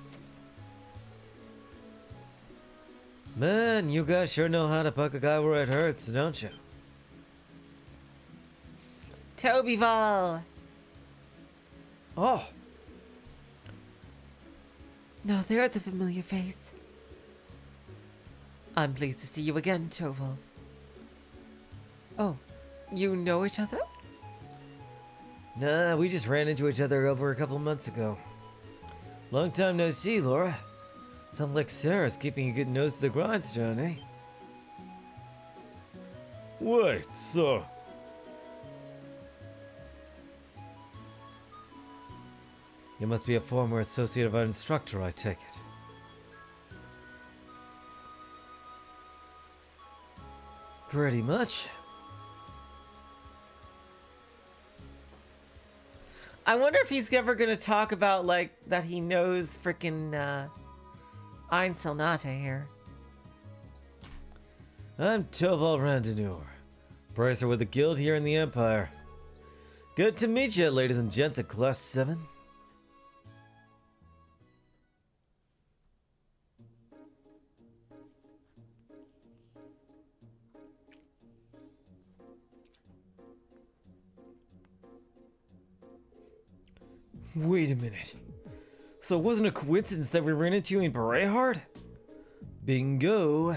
Man, you guys sure know how to poke a guy where it hurts, don't you? Toval. Oh, No, there's a familiar face. I'm pleased to see you again, Toval. Oh, you know each other? Nah, we just ran into each other over a couple of months ago. Long time no see, Laura. Sounds like Sarah's keeping a good nose to the grindstone, eh? Wait, so You must be a former associate of our instructor, I take it. Pretty much. I wonder if he's ever gonna talk about like that he knows frickin' Ein Selnate here. I'm Toval Randinur, bracer with the guild here in the Empire. Good to meet you, ladies and gents, at Class 7. Wait a minute. So it wasn't a coincidence that we ran into you in Brehard? Bingo.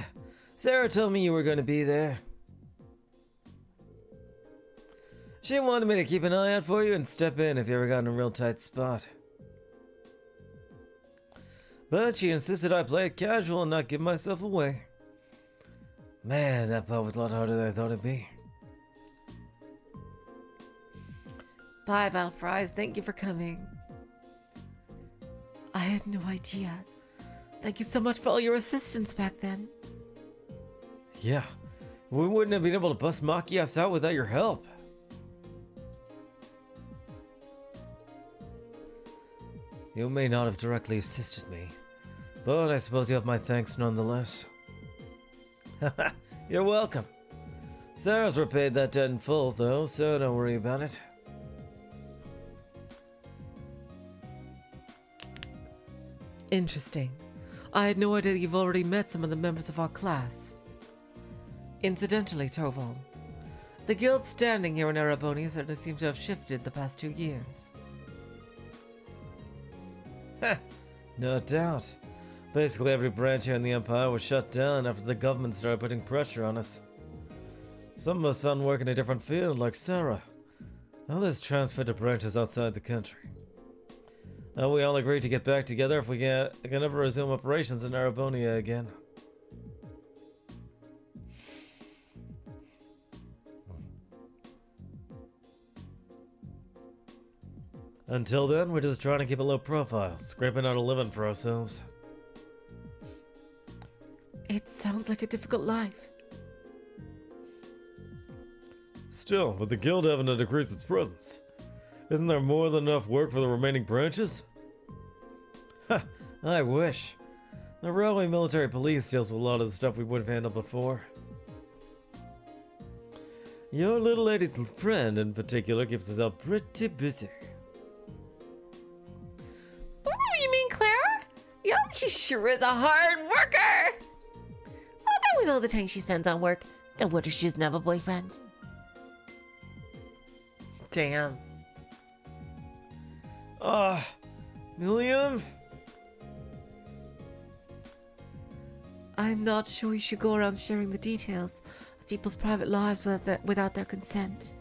Sarah told me you were going to be there. She wanted me to keep an eye out for you and step in if you ever got in a real tight spot. But she insisted I play it casual and not give myself away. Man, that part was a lot harder than I thought it'd be. Bye, Balfries. Thank you for coming. I had no idea. Thank you so much for all your assistance back then. Yeah, we wouldn't have been able to bust Machias out without your help. You may not have directly assisted me, but I suppose you have my thanks nonetheless. You're welcome. Sarah's repaid that debt in full, though, so don't worry about it. Interesting. I had no idea you've already met some of the members of our class. Incidentally, Toval, the guild's standing here in Arabonia certainly seems to have shifted the past 2 years. No doubt. Basically every branch here in the Empire was shut down after the government started putting pressure on us. Some of us found work in a different field, like Sarah. Others transferred to branches outside the country. We all agreed to get back together if we can ever resume operations in Arabonia again. Until then, we're just trying to keep a low profile, scraping out a living for ourselves. It sounds like a difficult life. still, with the guild having to decrease its presence, isn't there more than enough work for the remaining branches? Ha! I wish. The railway military police deals with a lot of the stuff we would have handled before. Your little lady's friend in particular keeps us out pretty busy. What do you mean, Clara? Yup, she sure is a hard worker. Although with all the time she spends on work, no wonder she doesn't have a boyfriend. Damn. William? I'm not sure you should go around sharing the details of people's private lives without their consent.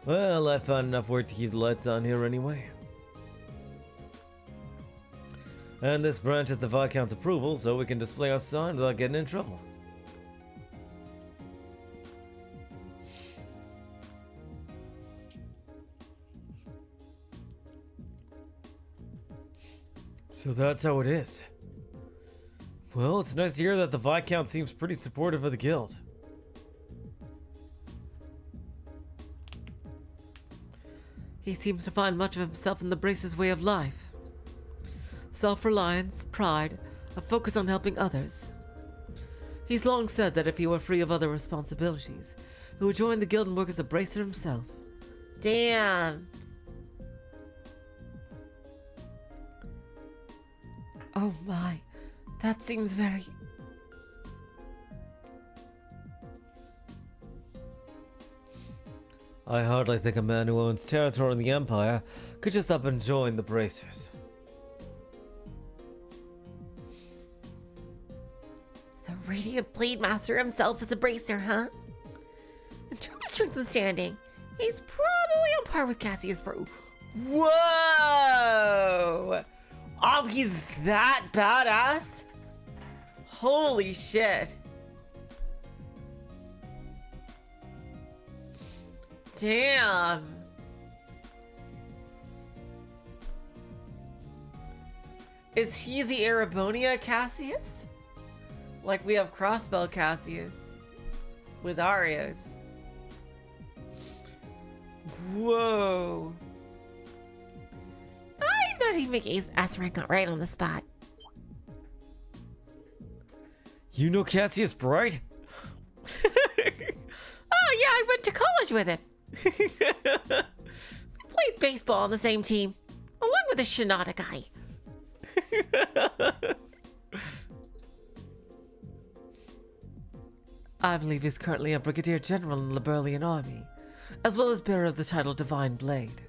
Well, I found enough work to keep the lights on here anyway. And this branch has the Viscount's approval, so we can display our sign without getting in trouble. So that's how it is. Well, it's nice to hear that the Viscount seems pretty supportive of the guild. He seems to find much of himself in the Bracer's way of life. Self-reliance, pride, a focus on helping others. He's long said that if he were free of other responsibilities, he would join the guild and work as a Bracer himself. Damn. Oh my, that seems very... I hardly think a man who owns territory in the Empire could just up and join the Bracers. Blade Master himself is a bracer, huh? In terms of strength and standing, he's probably on par with Cassius Bro. Whoa! Oh, he's that badass? Holy shit. Damn. Is he the Arabonia Cassius? Like we have Crossbow Cassius with Arios. Whoa. I bet he'd make ass rank out right on the spot. You know Cassius Bright? Oh yeah, I went to college with him. I played baseball on the same team, along with the Shinada guy. I believe he's currently a brigadier general in the Liberlian army, as well as bearer of the title Divine Blade.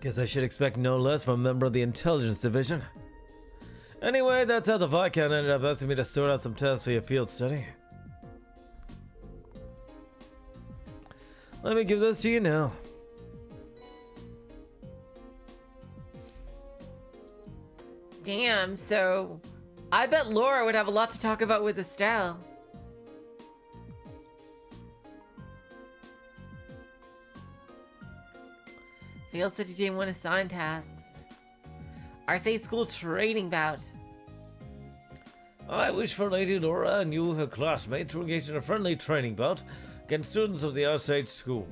Guess I should expect no less from a member of the intelligence division. Anyway, that's how the Viscount ended up asking me to sort out some tests for your field study. Let me give those to you now. Damn, so I bet Laura would have a lot to talk about with Estelle. Field study didn't want to assign tasks. Arseid school training bout. I wish for Lady Laura and you, her classmates, to engage in a friendly training bout against students of the Arseid school.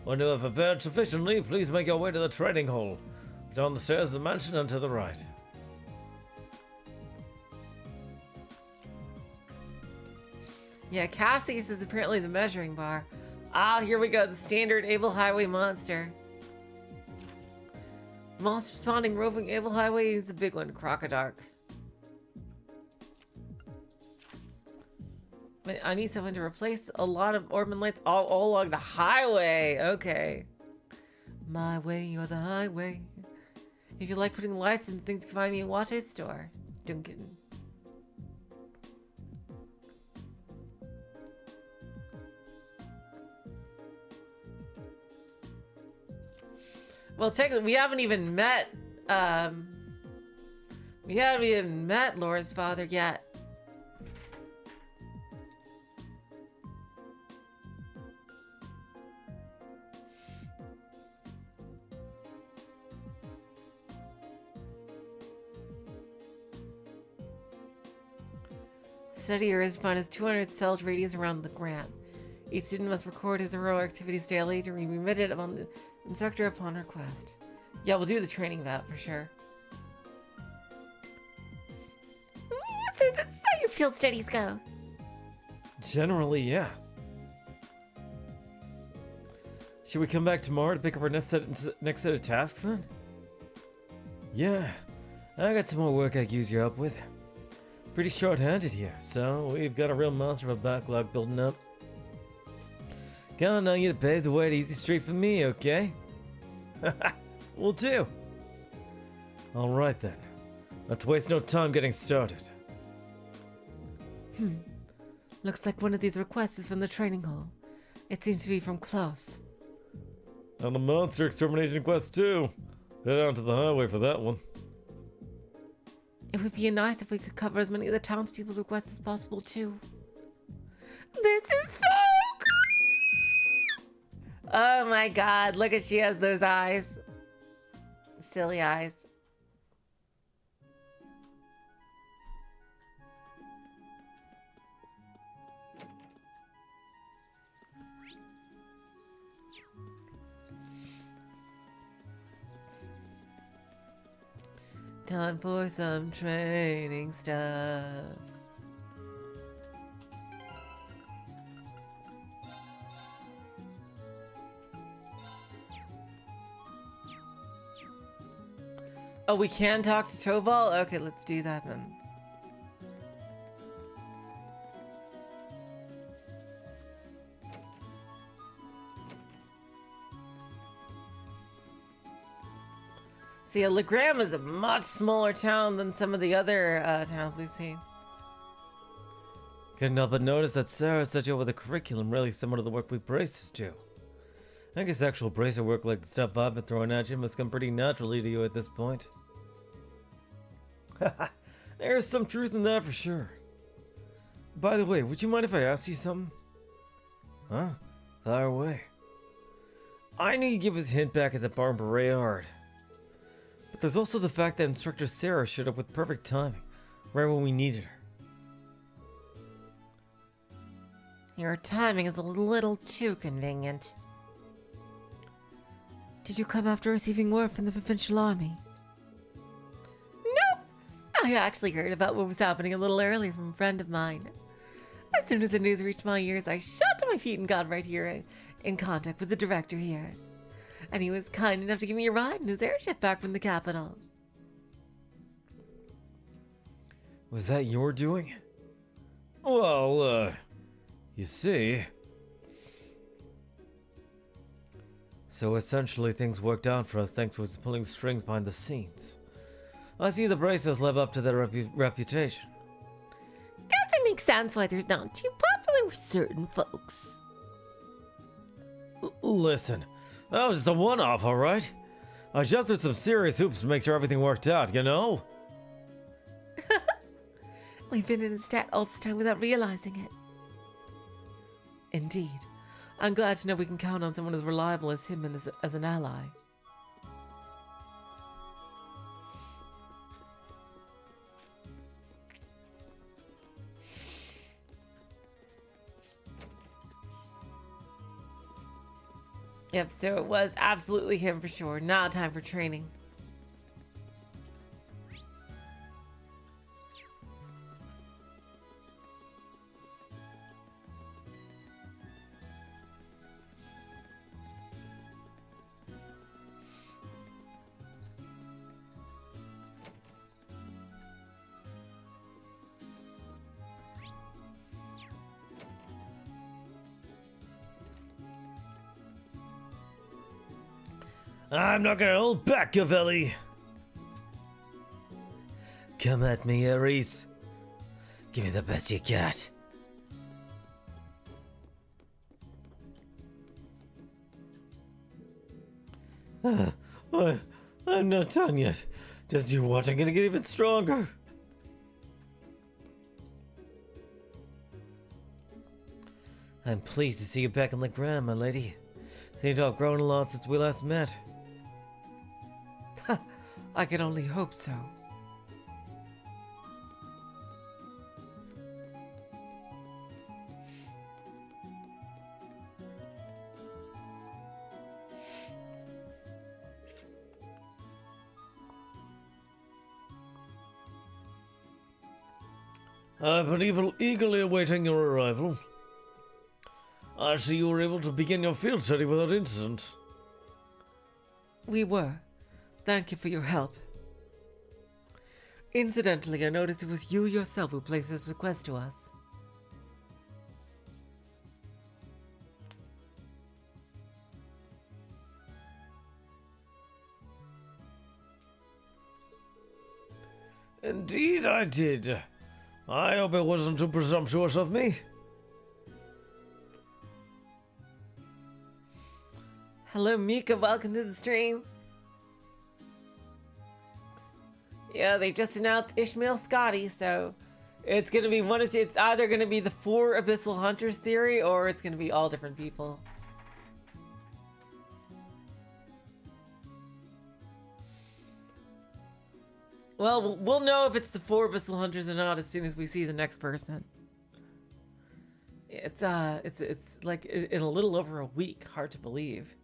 When you have prepared sufficiently, please make your way to the training hall. Down the stairs of the mansion and to the right. Yeah, Cassius is apparently the measuring bar. Ah, here we go, the standard Able Highway monster. Most responding roving Able Highway is a big one, Crocodark. But I need someone to replace a lot of Orbment lights all along the highway. Okay. My way or the highway. If you like putting lights in things, you can find me in Watte's store. Duncan. Well, technically, we haven't even met Laura's father yet. Studier is defined as 200 cell radius around the Legram. Each student must record his or her activities daily to be remitted upon the instructor upon request. Yeah, we'll do the training bout for sure. So that's how your field studies go. Generally, yeah. Should we come back tomorrow to pick up our next set of tasks then? Yeah, I got some more work I could use your help with. Pretty short-handed here, so we've got a real monster of a backlog building up. Counting on you to pave the way to easy street for me, okay? Will do. Alright then. Let's waste no time getting started. Looks like one of these requests is from the training hall. It seems to be from Klaus. On a monster extermination quest too. Head on to the highway for that one. It would be nice if we could cover as many of the townspeople's requests as possible too. This is so cool! Oh my god, look at she has those eyes. Silly eyes. Time for some training stuff. Oh, we can talk to Toval? Okay, let's do that then. See, Legram is a much smaller town than some of the other towns we've seen. Couldn't help but notice that Sarah set you up with a curriculum really similar to the work we bracers do. I guess actual bracer work like the stuff I've been throwing at you must come pretty naturally to you at this point. There's some truth in that for sure. By the way, would you mind if I asked you something? Huh? Fire away. I knew you'd give us a hint back at the barn Arseid. But there's also the fact that Instructor Sarah showed up with perfect timing, right when we needed her. Your timing is a little too convenient. Did you come after receiving word from the Provincial Army? Nope! I actually heard about what was happening a little earlier from a friend of mine. As soon as the news reached my ears, I shot to my feet and got right here in contact with the director here. And he was kind enough to give me a ride in his airship back from the capital. Was that your doing? Well, you see... So essentially things worked out for us thanks to his pulling strings behind the scenes. I see the bracers live up to their reputation. Doesn't make sense why there's not too popular with certain folks. Listen, that was just a one-off, alright? I jumped through some serious hoops to make sure everything worked out, you know? We've been in his debt all this time without realizing it. Indeed. I'm glad to know we can count on someone as reliable as him and as an ally. Yep, so it was absolutely him for sure. Not time for training. I'm not gonna hold back, Gavelli. Come at me, Ares. Give me the best you got. I'm not done yet. Just you watch, I'm gonna get even stronger. I'm pleased to see you back in Legram, my lady. Seem to have grown a lot since we last met. I can only hope so. I've been eagerly awaiting your arrival. I see you were able to begin your field study without incident. We were. Thank you for your help. Incidentally, I noticed it was you yourself who placed this request to us. Indeed I did. I hope it wasn't too presumptuous of me. Hello, Mika. Welcome to the stream. Yeah, they just announced Ishmael Scotty, so it's gonna be one of two. It's either gonna be the 4 Abyssal Hunters theory, or it's gonna be all different people. Well, we'll know if it's the 4 Abyssal Hunters or not as soon as we see the next person. It's like in a little over a week. Hard to believe.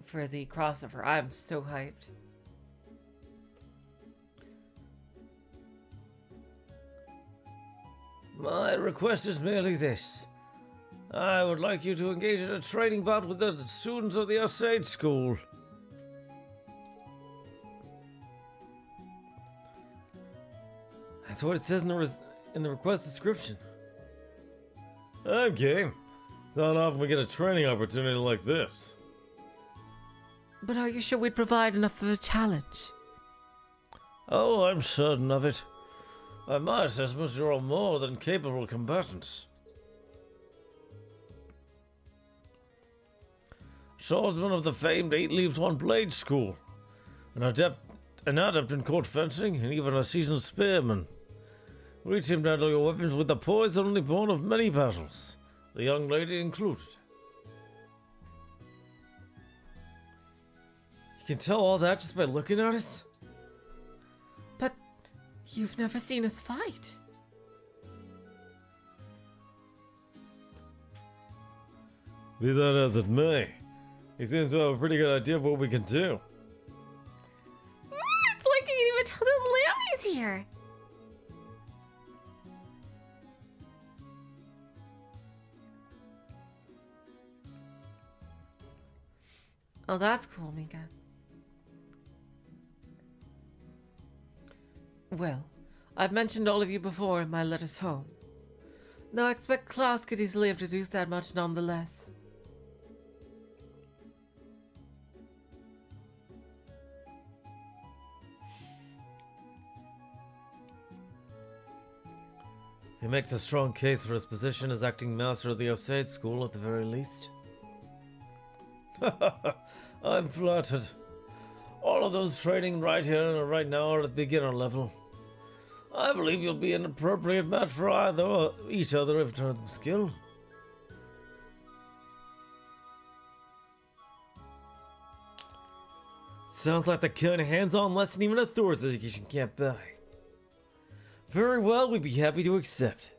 For the crossover, I'm so hyped. My request is merely this. I would like you to engage in a training bout with the students of the Arseid school. That's what it says in the request description. I'm game. It's not often we get a training opportunity like this. But are you sure we'd provide enough of a challenge? Oh, I'm certain of it. By my assessment, you're all more than capable combatants. Swordsman of the famed Eight Leaves One Blade School, an adept in court fencing, and even a seasoned spearman. We seem to handle your weapons with the poise only born of many battles, the young lady included. You can tell all that just by looking at us? But you've never seen us fight. Be that as it may, he seems to have a pretty good idea of what we can do. It's like you can even tell the Lammy's here. Oh, that's cool, Mika. Well, I've mentioned all of you before in my letters home. Though I expect Klaus could easily have deduced that much nonetheless. He makes a strong case for his position as acting master of the Arseid school at the very least. I'm flattered. All of those training right here and right now are at beginner level. I believe you'll be an appropriate match for each other if terms of skill. Sounds like the kind of hands-on lesson even a Thor's education can't buy. Very well, we'd be happy to accept.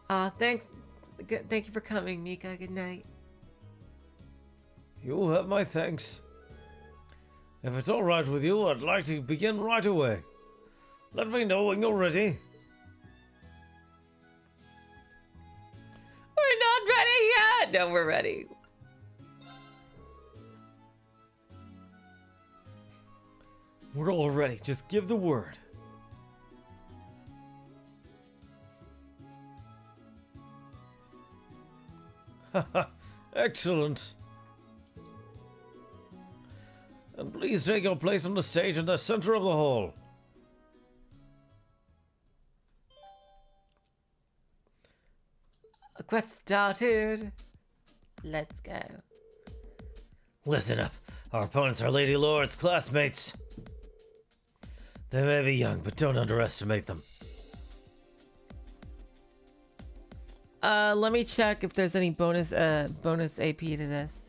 Thank you for coming, Mika. Good night. You have my thanks. If it's all right with you, I'd like to begin right away. Let me know when you're ready. We're not ready yet! No, we're ready. We're all ready. Just give the word. Haha, excellent. And please take your place on the stage in the center of the hall. A quest started. Let's go. Listen up. Our opponents are Lady Lord's classmates. They may be young, but don't underestimate them. Let me check if there's any bonus AP to this.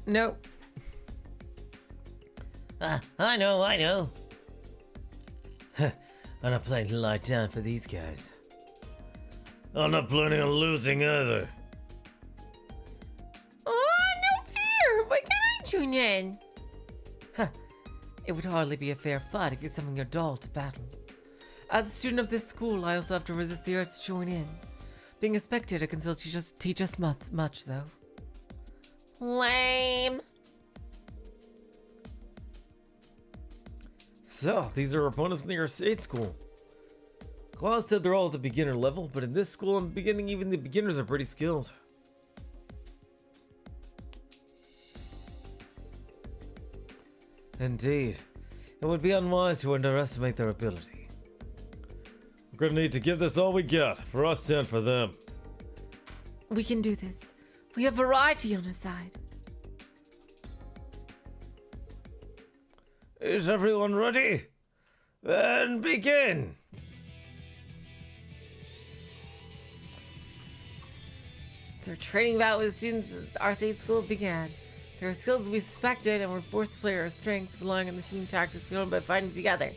Nope. I know. I'm not planning to lie down for these guys. I'm not planning on losing either. Oh, no fear. Why can't I join in? It would hardly be a fair fight if you summon your doll to battle. As a student of this school, I also have to resist the urge to join in. Being a spectator can still teach us much, though. Lame. So, these are opponents in the Arseid school. Klaus said they're all at the beginner level, but in this school, in the beginning, even the beginners are pretty skilled. Indeed. It would be unwise to underestimate their ability. We're gonna need to give this all we got, for us and for them. We can do this. We have variety on our side. Is everyone ready? Then begin! So our training bout with students at Arseid school began. There are skills we suspected and were forced to play our strengths, relying on the team tactics we learned by fighting together.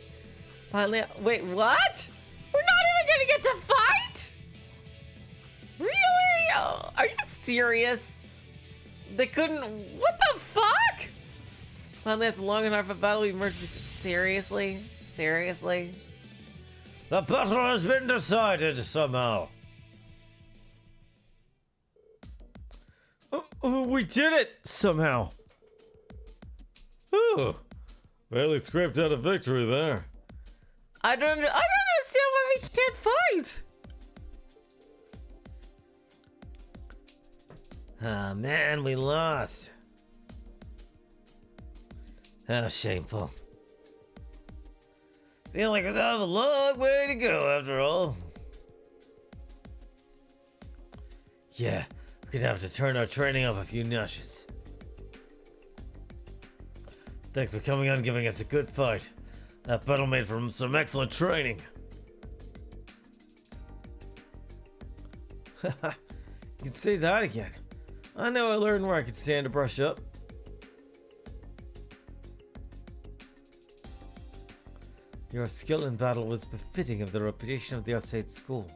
Finally, wait, what? We're not even gonna get to fight? Really? Oh, are you serious? They couldn't. What the fuck? Finally, after long enough a battle, we merged. Seriously? Seriously? The battle has been decided somehow. We did it somehow. Ooh, barely scraped out a victory there. I don't understand why we can't fight. Ah, man, we lost. How shameful. Seems like we have a long way to go after all. Yeah, we're gonna have to turn our training up a few notches. Thanks for coming on and giving us a good fight. That battle made for some excellent training. You can say that again. I know I learned where I could stand to brush up. Your skill in battle was befitting of the reputation of the Arseid school.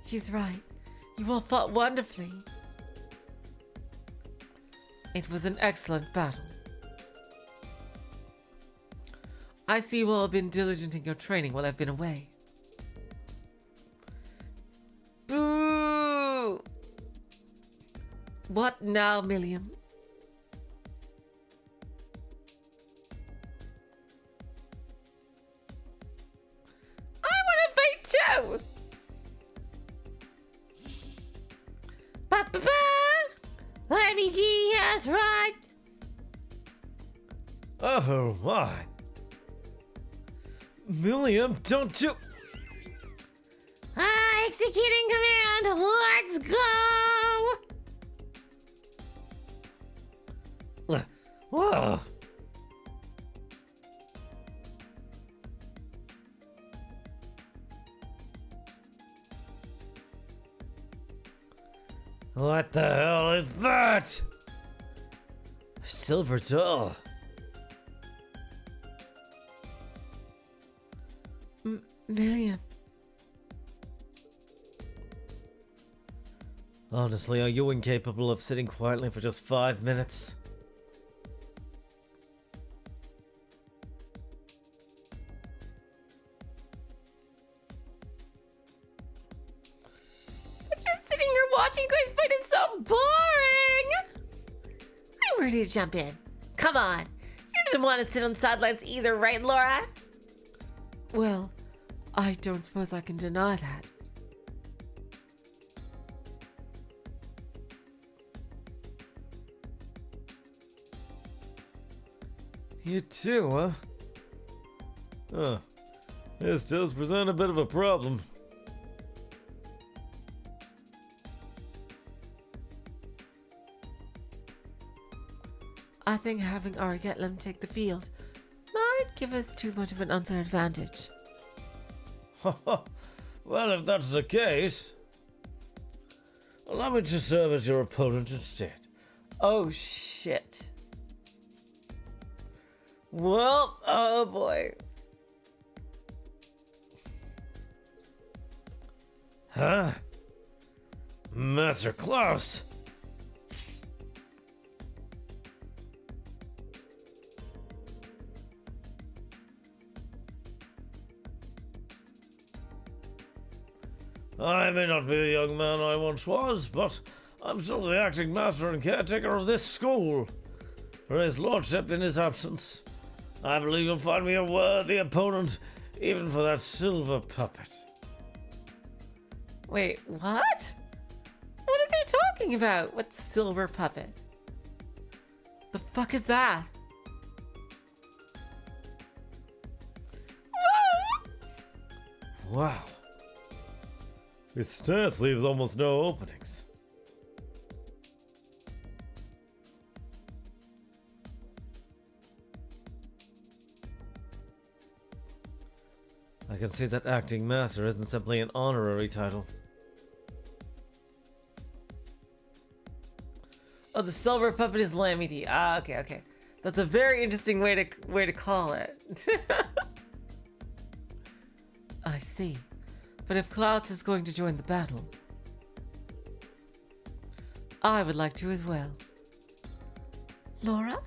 He's right. You all fought wonderfully. It was an excellent battle. I see you all have been diligent in your training while I've been away. Boo! What now, Milliam? I want to fight too! Ba-ba-ba! RPG has arrived! Oh, my. Milliam, don't you... Executing command, let's go! Whoa. What the hell is that? A silver doll. Milliam. Honestly, are you incapable of sitting quietly for just 5 minutes? But just sitting here watching you guys fight is so boring! I'm ready to jump in. Come on. You didn't want to sit on the sidelines either, right, Laura? Well, I don't suppose I can deny that. You too, huh? Huh. This does present a bit of a problem. I think having Argetlem take the field might give us too much of an unfair advantage. Well, if that's the case, allow me to serve as your opponent instead. Oh, shit. Well, oh boy. Huh? Master Klaus? I may not be the young man I once was, but I'm still the acting master and caretaker of this school. For his lordship in his absence, I believe you'll find me a worthy opponent, even for that silver puppet. Wait, what? What is he talking about? What silver puppet? The fuck is that? Whoa! Wow. His stance leaves almost no openings. I can see that acting master isn't simply an honorary title. Oh, the silver puppet is Lammy D. Ah, okay, okay. That's a very interesting way to call it. I see. But if Klaus is going to join the battle, I would like to as well. Laura?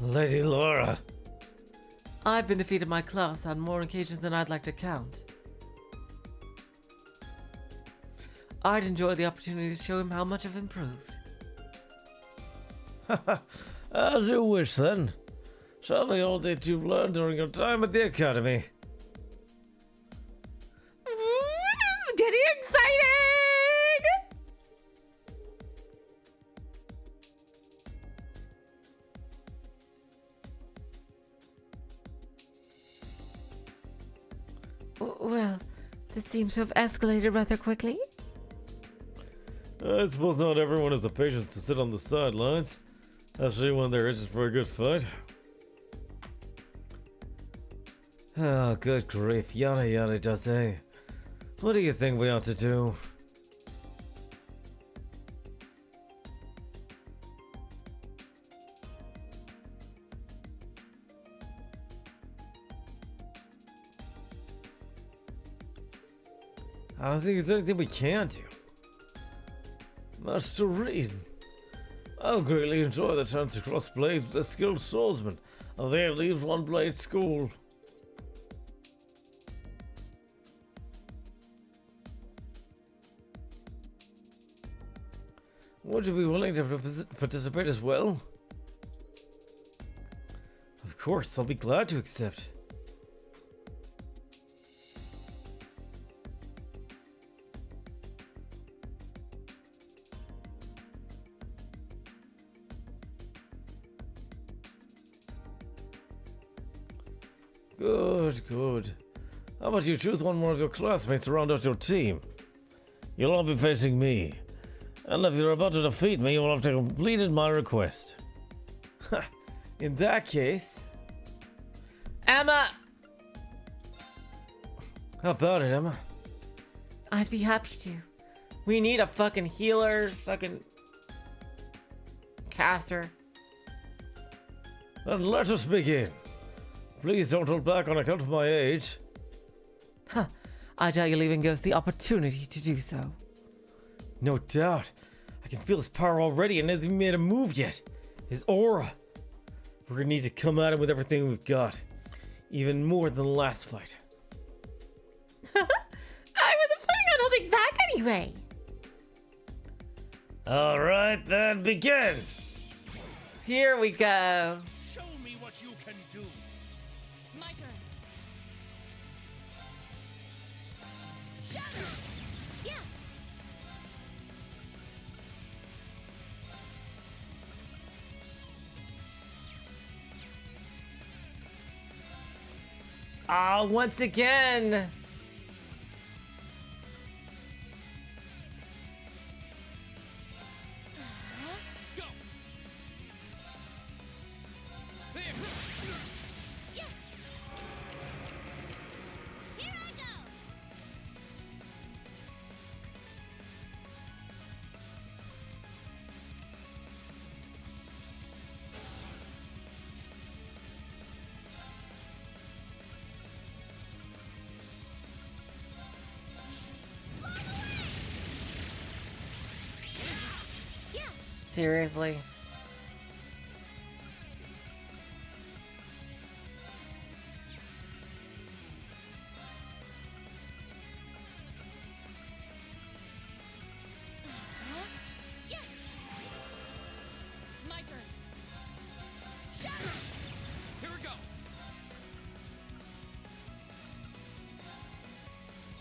Lady Laura. I've been defeated by Klaus on more occasions than I'd like to count. I'd enjoy the opportunity to show him how much I've improved. As you wish, then. Show me all that you've learned during your time at the academy. This is getting exciting! Well, this seems to have escalated rather quickly. I suppose not everyone has the patience to sit on the sidelines, especially when they're itching for a good fight. Oh, good grief, yada yada does say. What do you think we ought to do? I don't think there's anything we can do. Master Rean, I'll greatly enjoy the chance to cross blades with a skilled swordsman of the Elite One Blade School. Would you be willing to participate as well? Of course, I'll be glad to accept. Good, good. How about you choose one more of your classmates to round out your team? You'll all be facing me. And if you're about to defeat me, you'll have to completed my request. In that case... Emma! How about it, Emma? I'd be happy to. We need a fucking healer, fucking caster. Then let us begin. Please don't hold back on account of my age. Huh. I doubt you'll even give us the opportunity to do so. No doubt. I can feel his power already and hasn't even made a move yet. His aura. We're gonna need to come at him with everything we've got. Even more than the last fight. I wasn't planning on holding back anyway. Alright then, begin! Here we go. Show me what you can do. My turn. Shatter! Yeah! Ah, once again. Go! There! Yeah! Here I go! Yeah! Seriously. Yeah! My turn. Shatter! Here we go!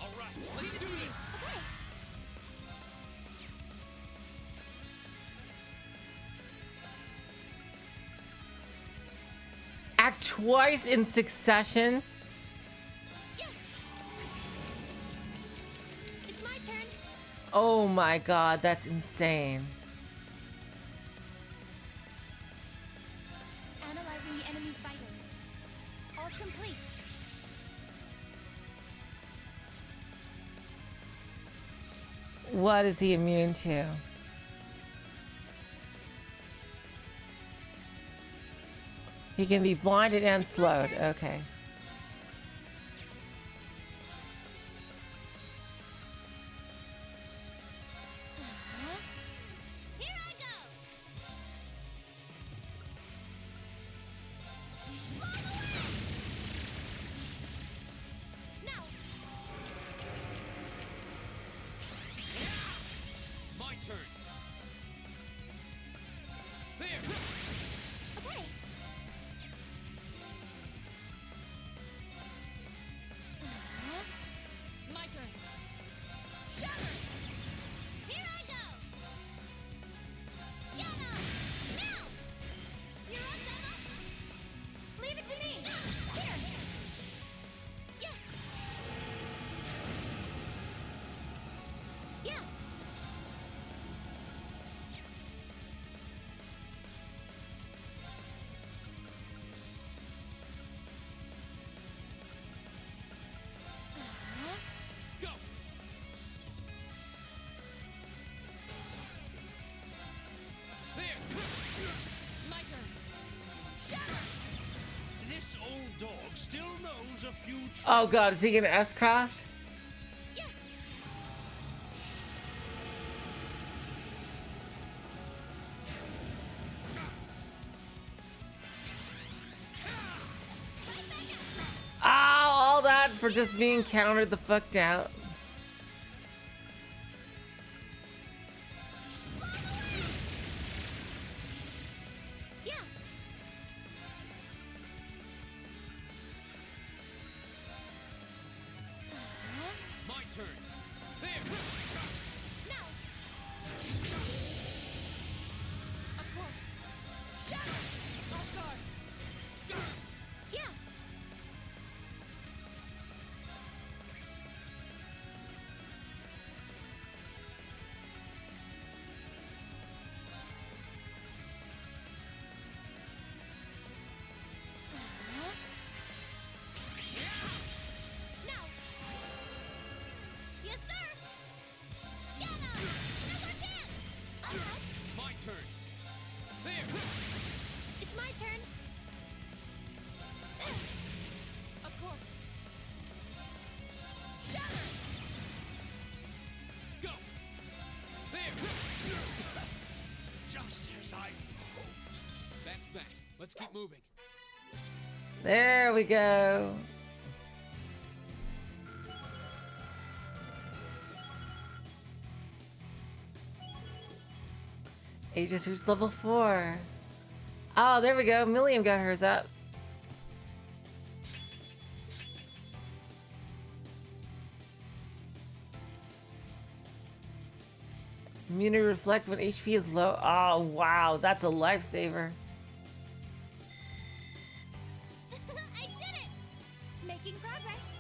Alright, let's do this! Okay! Act twice in succession. Yeah! It's my turn. Oh my god, that's insane. Analyzing the enemy's vitals. All complete. What is he immune to? He can be blinded and slowed. Okay. Here I go. Blow away. Now. My turn. There. Okay. My turn. Shatter. Here I go. Get up. Now. You're up, Emma. Leave it to me. Here. Yeah. Yeah. Go. There. My turn. Shatter. This old dog still knows a few tricks. Oh god, is he gonna S-craft? Yeah. Right back at you. Oh, all that for just being countered the fuck out. Yeah. My turn. There. Now. Of course. Shatter. Off guard. Yeah. Now. Yes, sir. Get up. Another chance. All right. My turn. There. It's my turn. Of course. Shatter. Go. There. Just as I hoped. That's that. Let's keep moving. There we go. Aegis reached level 4. Oh, there we go. Milliam got hers up. Immunity reflect when HP is low. Oh, wow. That's a lifesaver. I did it. Making progress.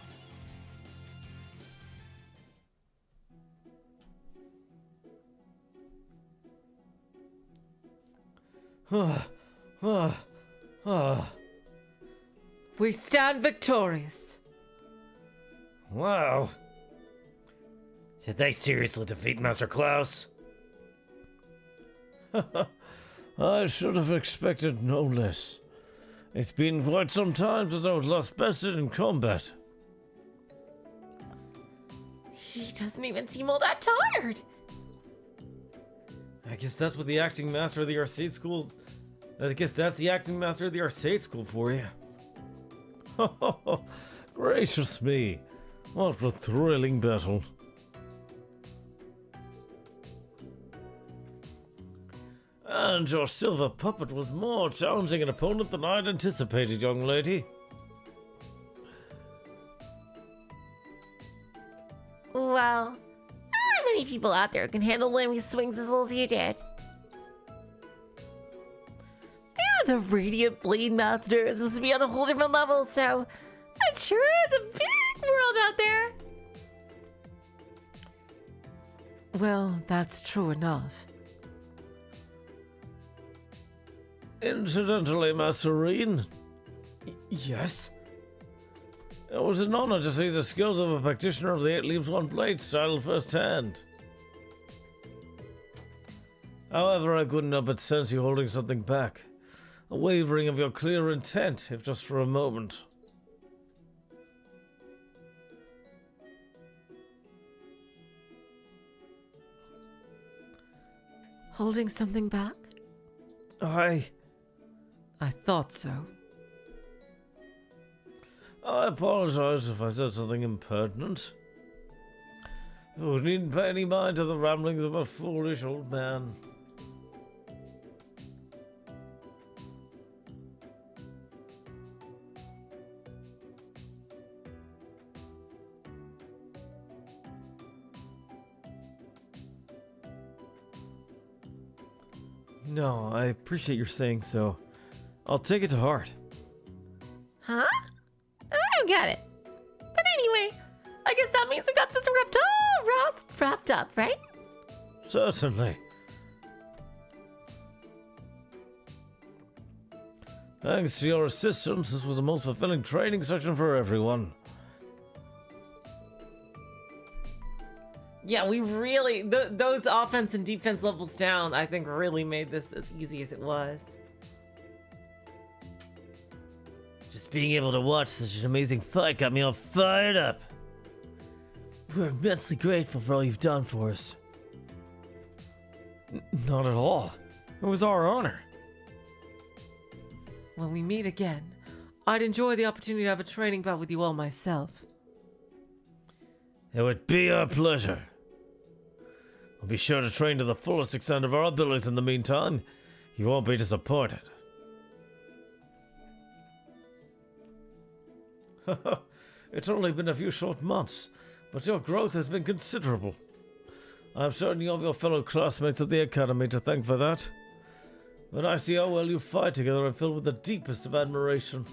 We stand victorious. Wow. Did they seriously defeat Master Klaus? I should have expected no less. It's been quite some time since I was last bested in combat. He doesn't even seem all that tired. I guess that's what the acting master of the Arseid school... I guess that's the acting master of the Arseid school for you. Gracious me. What a thrilling battle. And your silver puppet was more challenging an opponent than I'd anticipated, young lady. Well, there aren't many people out there who can handle enemy swings as well as you did. Yeah, the Radiant Blade Master is supposed to be on a whole different level, so it sure is a big world out there. Well, that's true enough. Incidentally, Master Rean. Yes? It was an honor to see the skills of a practitioner of the Eight Leaves One Blade style firsthand. However, I couldn't help but sense you holding something back. A wavering of your clear intent, if just for a moment. Holding something back? I thought so. I apologize if I said something impertinent. You needn't pay any mind to the ramblings of a foolish old man. No, I appreciate your saying so. I'll take it to heart. Huh? I don't get it. But anyway, I guess that means we got this wrapped up, right? Certainly. Thanks to your assistance, this was the most fulfilling training session for everyone. Yeah, we really, those offense and defense levels down, I think really made this as easy as it was. Just being able to watch such an amazing fight got me all fired up. We're immensely grateful for all you've done for us. Not at all. It was our honor. When we meet again, I'd enjoy the opportunity to have a training bout with you all myself. It would be our pleasure. We'll be sure to train to the fullest extent of our abilities in the meantime. You won't be disappointed. It's only been a few short months, but your growth has been considerable. I'm certain you have your fellow classmates at the academy to thank for that. When I see how well you fight together, I'm filled with the deepest of admiration.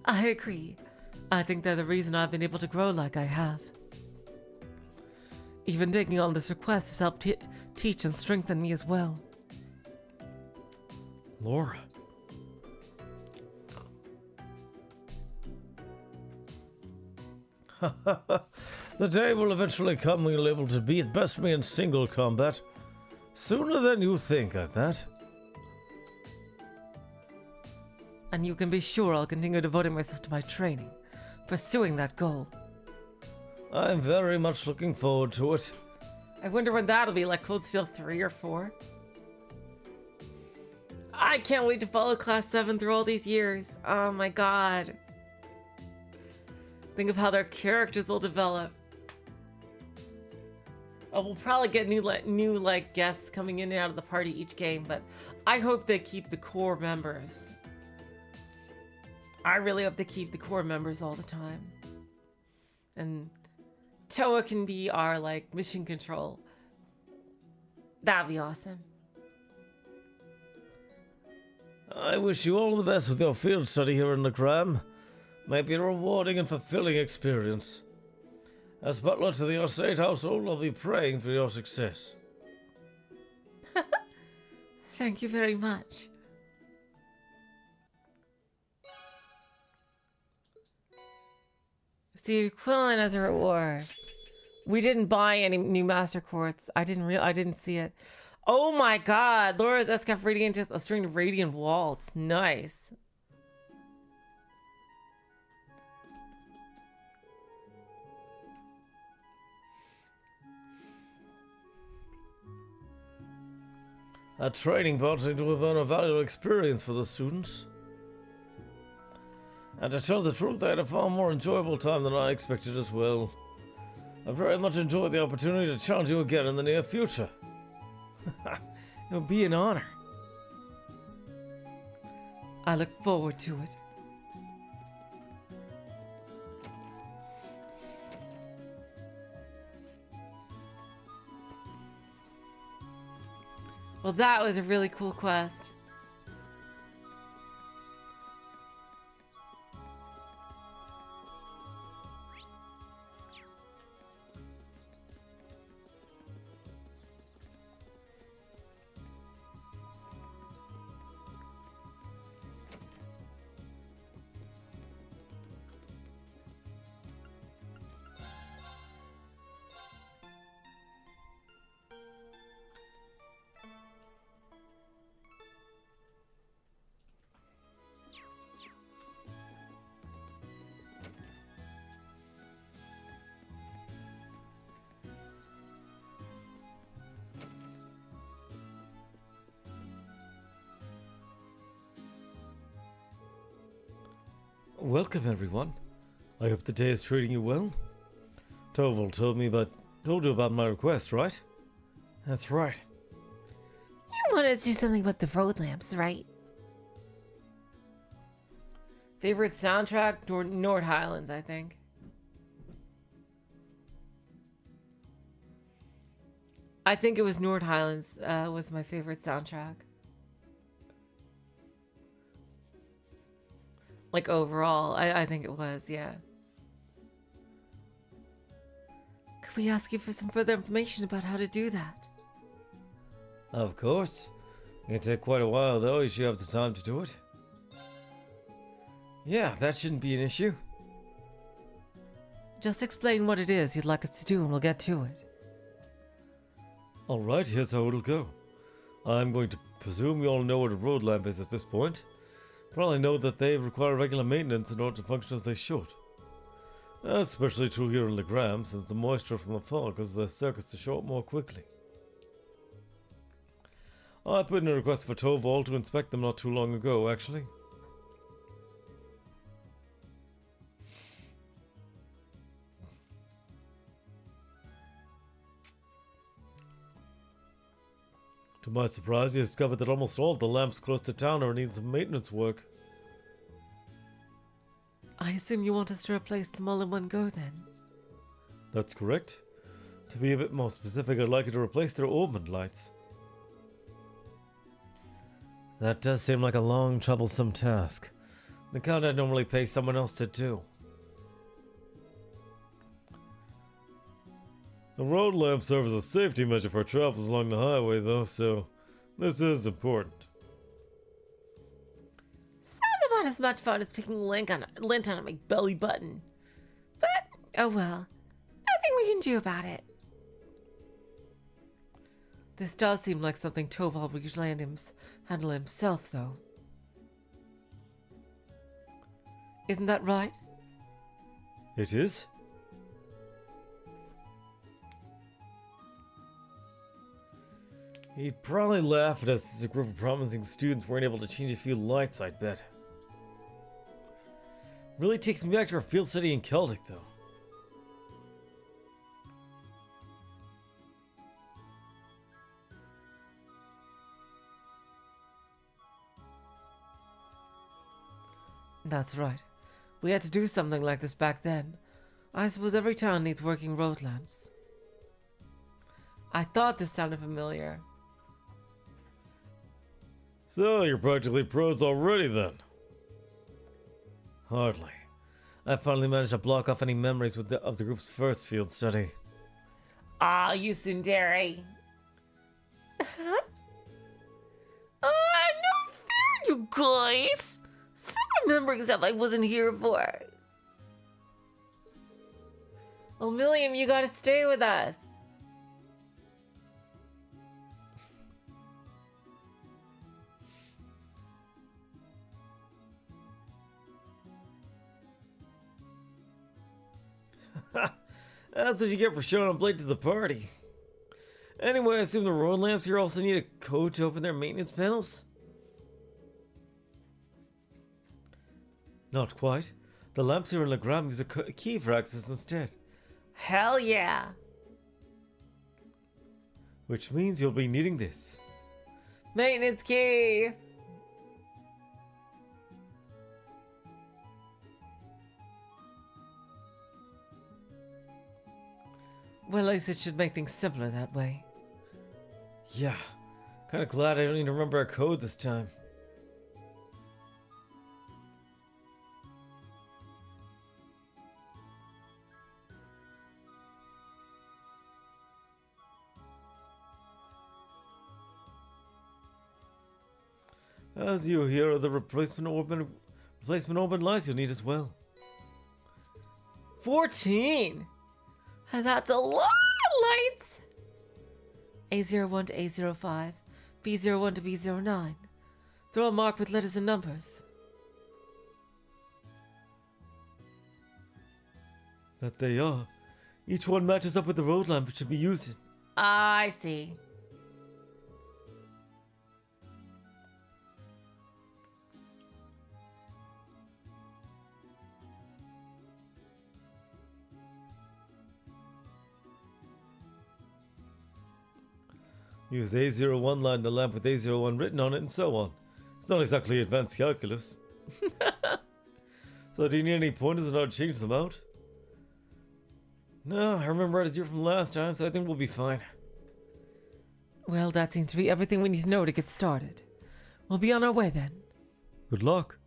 I agree. I think they're the reason I've been able to grow like I have. Even taking on this request has helped teach and strengthen me as well. Laura. The day will eventually come when you'll be able to beat best me in single combat. Sooner than you think, at that. And you can be sure I'll continue devoting myself to my training, pursuing that goal. I'm very much looking forward to it. I wonder when that'll be, like Cold Steel 3 or 4. I can't wait to follow Class 7 through all these years. Oh my god. Think of how their characters will develop. Oh, we'll probably get new guests coming in and out of the party each game, but I hope they keep the core members. I really hope they keep the core members all the time. And Towa can be our, mission control. That'd be awesome. I wish you all the best with your field study here in Legram. Might be a rewarding and fulfilling experience. As butler to the Arseid household, I'll be praying for your success. Thank you very much. See, equivalent as a reward. We didn't buy any new master quartz. I didn't see it. Oh my god, Laura's Escaf Radiant is a string of radiant waltz. Nice. A training bout seemed to have been a valuable experience for the students. And to tell the truth, I had a far more enjoyable time than I expected as well. I very much enjoyed the opportunity to challenge you again in the near future. It'll be an honor. I look forward to it. Well, that was a really cool quest. Welcome, everyone. I hope the day is treating you well. Toval told you about my request, right? That's right. You want us to do something about the road lamps, right? Favorite soundtrack? Nord Highlands, I think. I think it was Nord Highlands was my favorite soundtrack. Like overall, I think it was, yeah. Could we ask you for some further information about how to do that? Of course. It'll take quite a while, though. You should have the time to do it. Yeah, that shouldn't be an issue. Just explain what it is you'd like us to do and we'll get to it. Alright, here's how it'll go. I'm going to presume you all know what a road lamp is at this point. Probably know that they require regular maintenance in order to function as they should. That's especially true here in Legram, since the moisture from the fog causes the circuits to show up more quickly. I put in a request for Toval to inspect them not too long ago, actually. To my surprise, he discovered that almost all the lamps close to town are needing some maintenance work. I assume you want us to replace them all in one go then? That's correct. To be a bit more specific, I'd like you to replace their Orbment lights. That does seem like a long, troublesome task. The kind I'd normally pay someone else to do. The road lamp serves as a safety measure for travels along the highway, though, so this is important. Sounds about as much fun as picking lint on my belly button. But, oh well. Nothing we can do about it. This does seem like something Toval would usually handle himself, though. Isn't that right? It is? He'd probably laugh at us as a group of promising students weren't able to change a few lights, I'd bet. Really takes me back to our field study in Celtic, though. That's right. We had to do something like this back then. I suppose every town needs working road lamps. I thought this sounded familiar. So, you're practically pros already, then? Hardly. I finally managed to block off any memories of the group's first field study. Ah, you tsundere. Huh? No fair, you guys. Stop remembering stuff I wasn't here for. Oh, William, you gotta stay with us. That's what you get for showing up late to the party. Anyway, I assume the road lamps here also need a code to open their maintenance panels? Not quite. The lamps here in Legram use a key for access instead. Hell yeah. Which means you'll be needing this. Maintenance key. Well, at least it should make things simpler that way. Yeah. Kinda glad I don't need to remember our code this time. As you hear of the replacement Orbment lights you'll need as well. 14. That's a lot of lights. A01 to A05, B01 to B09. They're all marked with letters and numbers. That they are. Each one matches up with the road lamp it should be using. I see. Use A01 line the lamp with A01 written on it and so on. It's not exactly advanced calculus. So do you need any pointers on how to change them out? No, I remember how to do it from last time, so I think we'll be fine. Well, that seems to be everything we need to know to get started. We'll be on our way then. Good luck.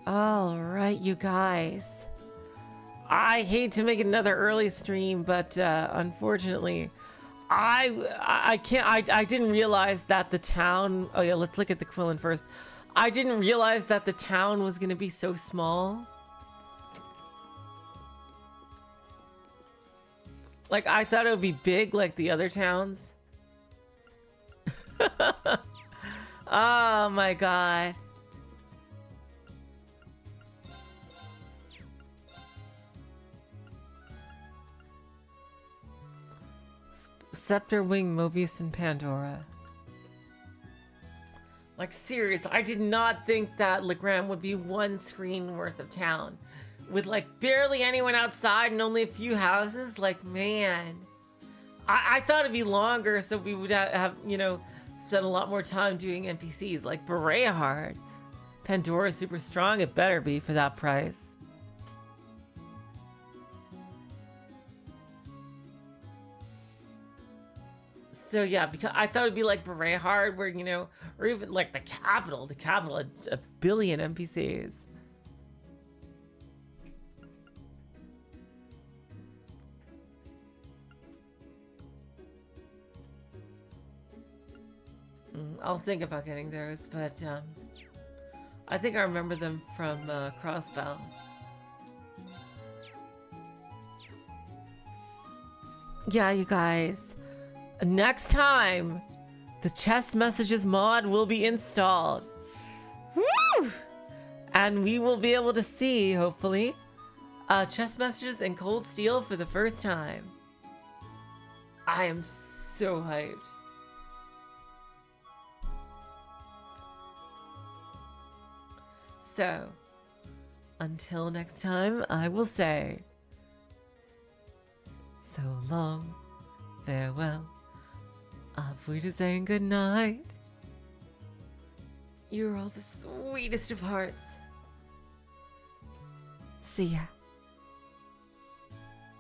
All right, you guys. I hate to make another early stream, but unfortunately, I can't. I didn't realize that the town. Oh yeah, let's look at the Quillen first. I didn't realize that the town was gonna be so small. Like I thought it would be big, like the other towns. Oh my god. Scepter, Wing, Mobius, and Pandora. Like, serious, I did not think that Legram would be one screen worth of town. With, like, barely anyone outside and only a few houses. Like, man. I thought it'd be longer, so we would have, you know, spend a lot more time doing NPCs. Like, Berehard. Pandora's super strong, it better be for that price. So yeah, because I thought it'd be like Berehard, where, you know, or even like the capital had a billion NPCs. I'll think about getting those, but I think I remember them from Crossbell. Yeah, you guys. Next time, the chest messages mod will be installed. Woo! And we will be able to see, hopefully, chest messages in Cold Steel for the first time. I am so hyped. So, until next time, I will say, so long, farewell. Auf Wiedersehen, good night. You're all the sweetest of hearts. See ya.